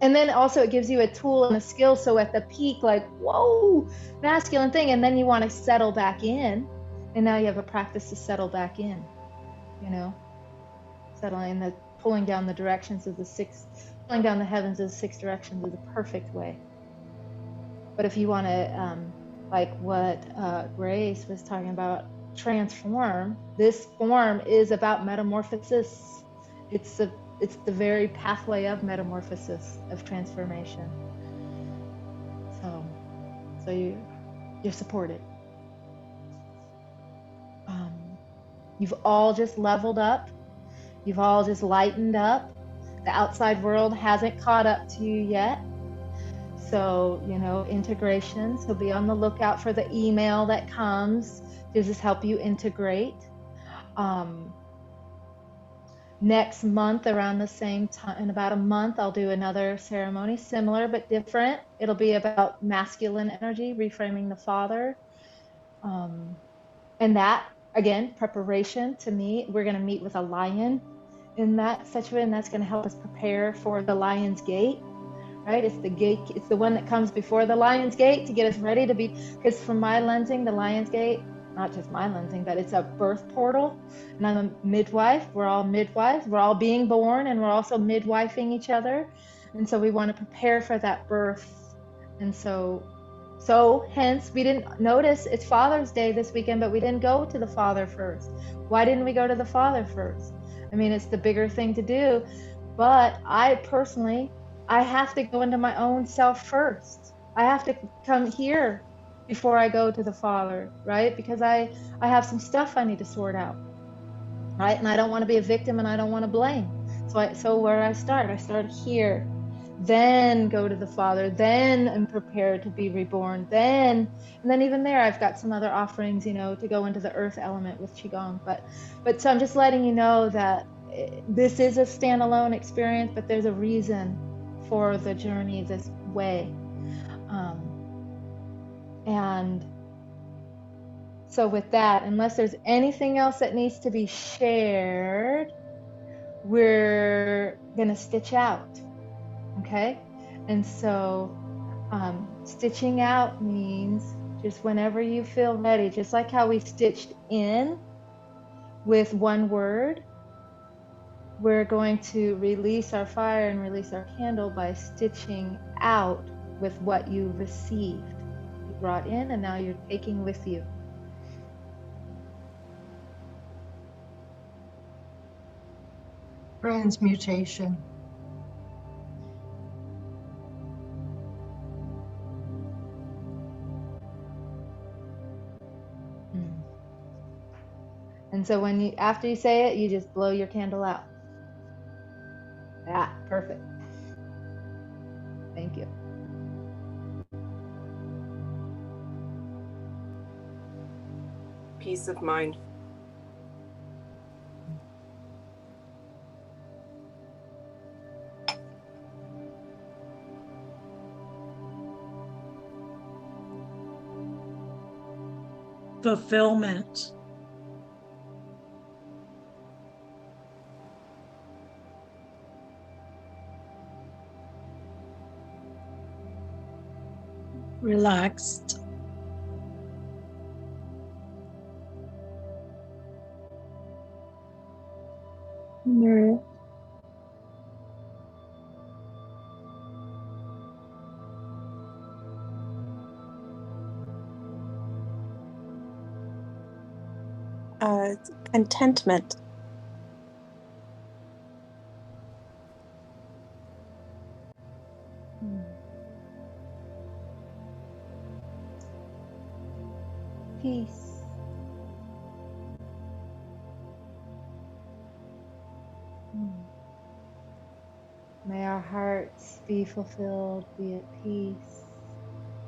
And then also it gives you a tool and a skill. So at the peak, like, whoa, masculine thing. And then you want to settle back in. And now you have a practice to settle back in, settling the pulling down the directions of pulling down the heavens of the 6 directions is the perfect way. But if you want to, like what Grace was talking about, transform, this form is about metamorphosis. It's the very pathway of metamorphosis, of transformation. So you're supported. You've all just leveled up. You've all just lightened up. The outside world hasn't caught up to you yet. So, integration. So be on the lookout for the email that comes to just help you integrate. Next month, around the same time, in about a month, I'll do another ceremony, similar but different. It'll be about masculine energy, reframing the father. And that, again, preparation to meet. We're going to meet with a lion in that situation, and that's going to help us prepare for the lion's gate, right? It's the gate, it's the one that comes before the lion's gate to get us ready to be, because from my lensing, the lion's gate, not just my lensing, but it's a birth portal, and I'm a midwife. We're all midwives. We're all being born, and we're also midwifing each other. And so we want to prepare for that birth. And so hence we didn't notice it's Father's Day this weekend, but we didn't go to the Father first. Why didn't we go to the Father first? I mean, it's the bigger thing to do, but I personally, I have to go into my own self first. I have to come here before I go to the Father, right? Because I have some stuff I need to sort out, right? And I don't want to be a victim, and I don't want to blame. So where I start here, then go to the Father, then I'm prepared to be reborn, and then even there I've got some other offerings, to go into the earth element with Qigong. But so I'm just letting you know that this is a standalone experience, but there's a reason for the journey this way. And so with that, unless there's anything else that needs to be shared, we're gonna stitch out. Okay, and so stitching out means just whenever you feel ready, just like how we stitched in with one word, we're going to release our fire and release our candle by stitching out with what you received. You brought in, and now you're taking with you. Transmutation. And so after you say it, you just blow your candle out. Yeah, perfect. Thank you. Peace of mind. Fulfillment. Relaxed. nourished, contentment, Peace. May our hearts be fulfilled, be at peace.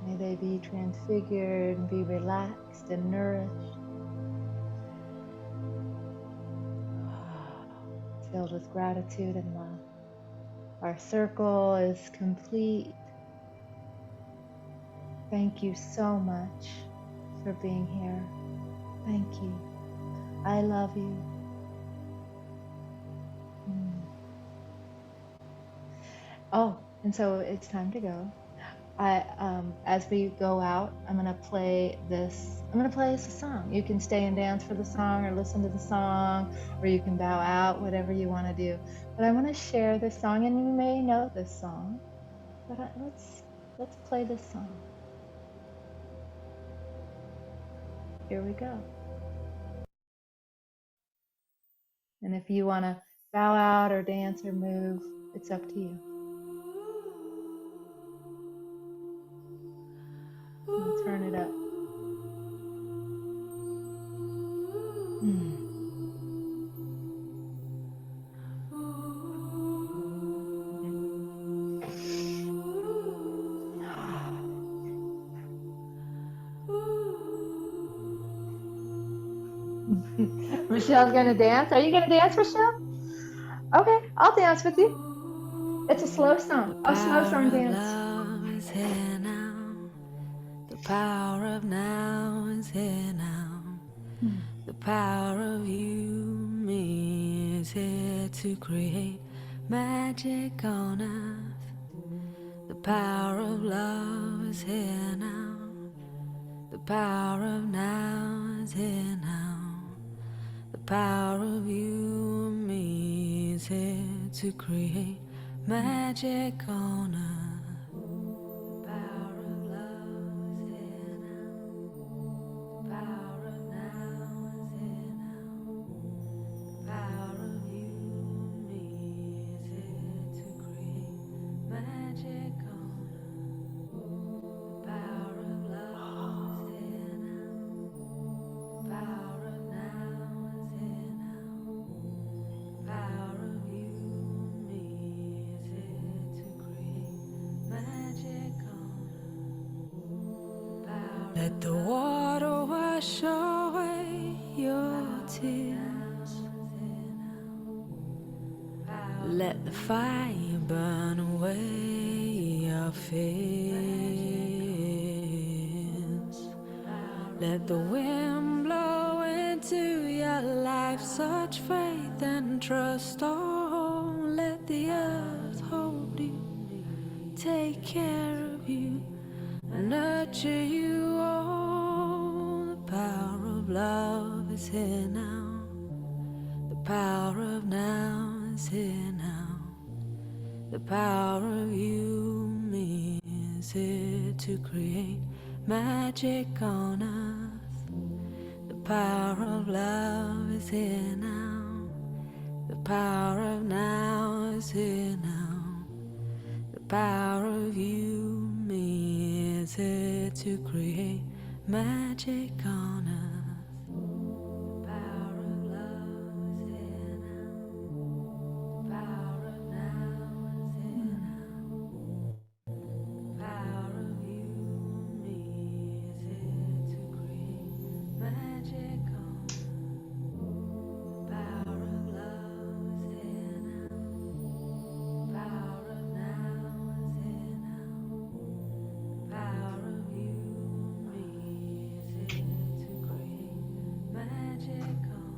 May they be transfigured and be relaxed and nourished, filled with gratitude and love. Our circle is complete. Thank you so much for being here. Thank you. I love you. Oh, and so it's time to go. As we go out, I'm gonna play us a song. You can stay and dance for the song, or listen to the song, or you can bow out, whatever you want to do. But I want to share this song, and you may know this song, but let's play this song. Here we go. And if you want to bow out or dance or move, it's up to you. I'll turn it up. Rochelle's gonna dance. Are you gonna dance, Rochelle? Okay, I'll dance with you. It's a slow song. A slow song dance. Love is here now. The power of now is here now. The power of you, me, is here to create magic on earth. The power of love is here now. The power of now is here now. The power of you and me is here to create magic on earth. The power of love is here now. The power of now is here now. The power of you and me is here to create magic on earth. The power of love is here now. The power of now is here now. The power of you and me is here to create magic on earth. Let the water wash away your tears. Let the fire burn away your fears. Let the wind blow into your life such faith and trust. Oh, let the earth hold you, take care of you, nurture you. Oh, the power of love is here now. The power of now is here now. The power of you, me, is here to create magic on earth. The power of love is here now. The power of now is here now. The power of you, me, is here to create magic on earth. The power of love is here now. The power of now is here now. The power of you, me, is here to create magic on earth. The power of love is here now. The power of now is here now. The power of you, me, is here to create magic on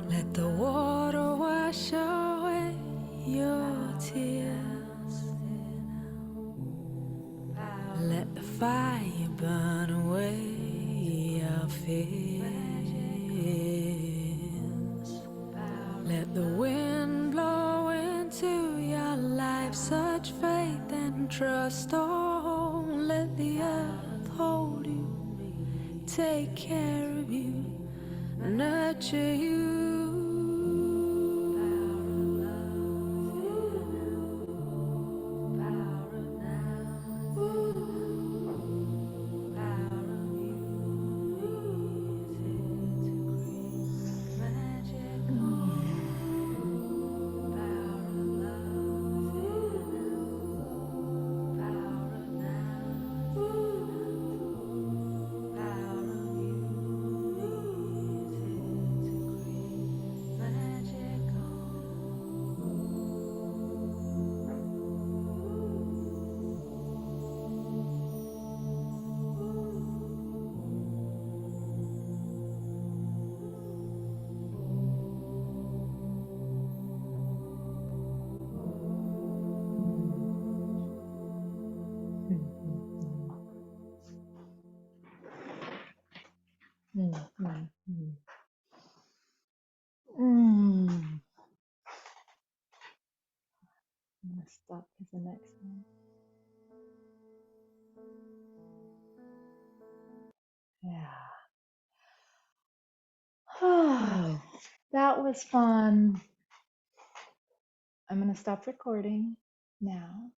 earth. Let the water wash away your tears. Let the fire burn away your fears. the wind blow into your life. Such faith and trust. Oh, let the earth hold you, take care of you, nurture you. I'm gonna stop for the next one. Yeah. That was fun. I'm gonna stop recording now.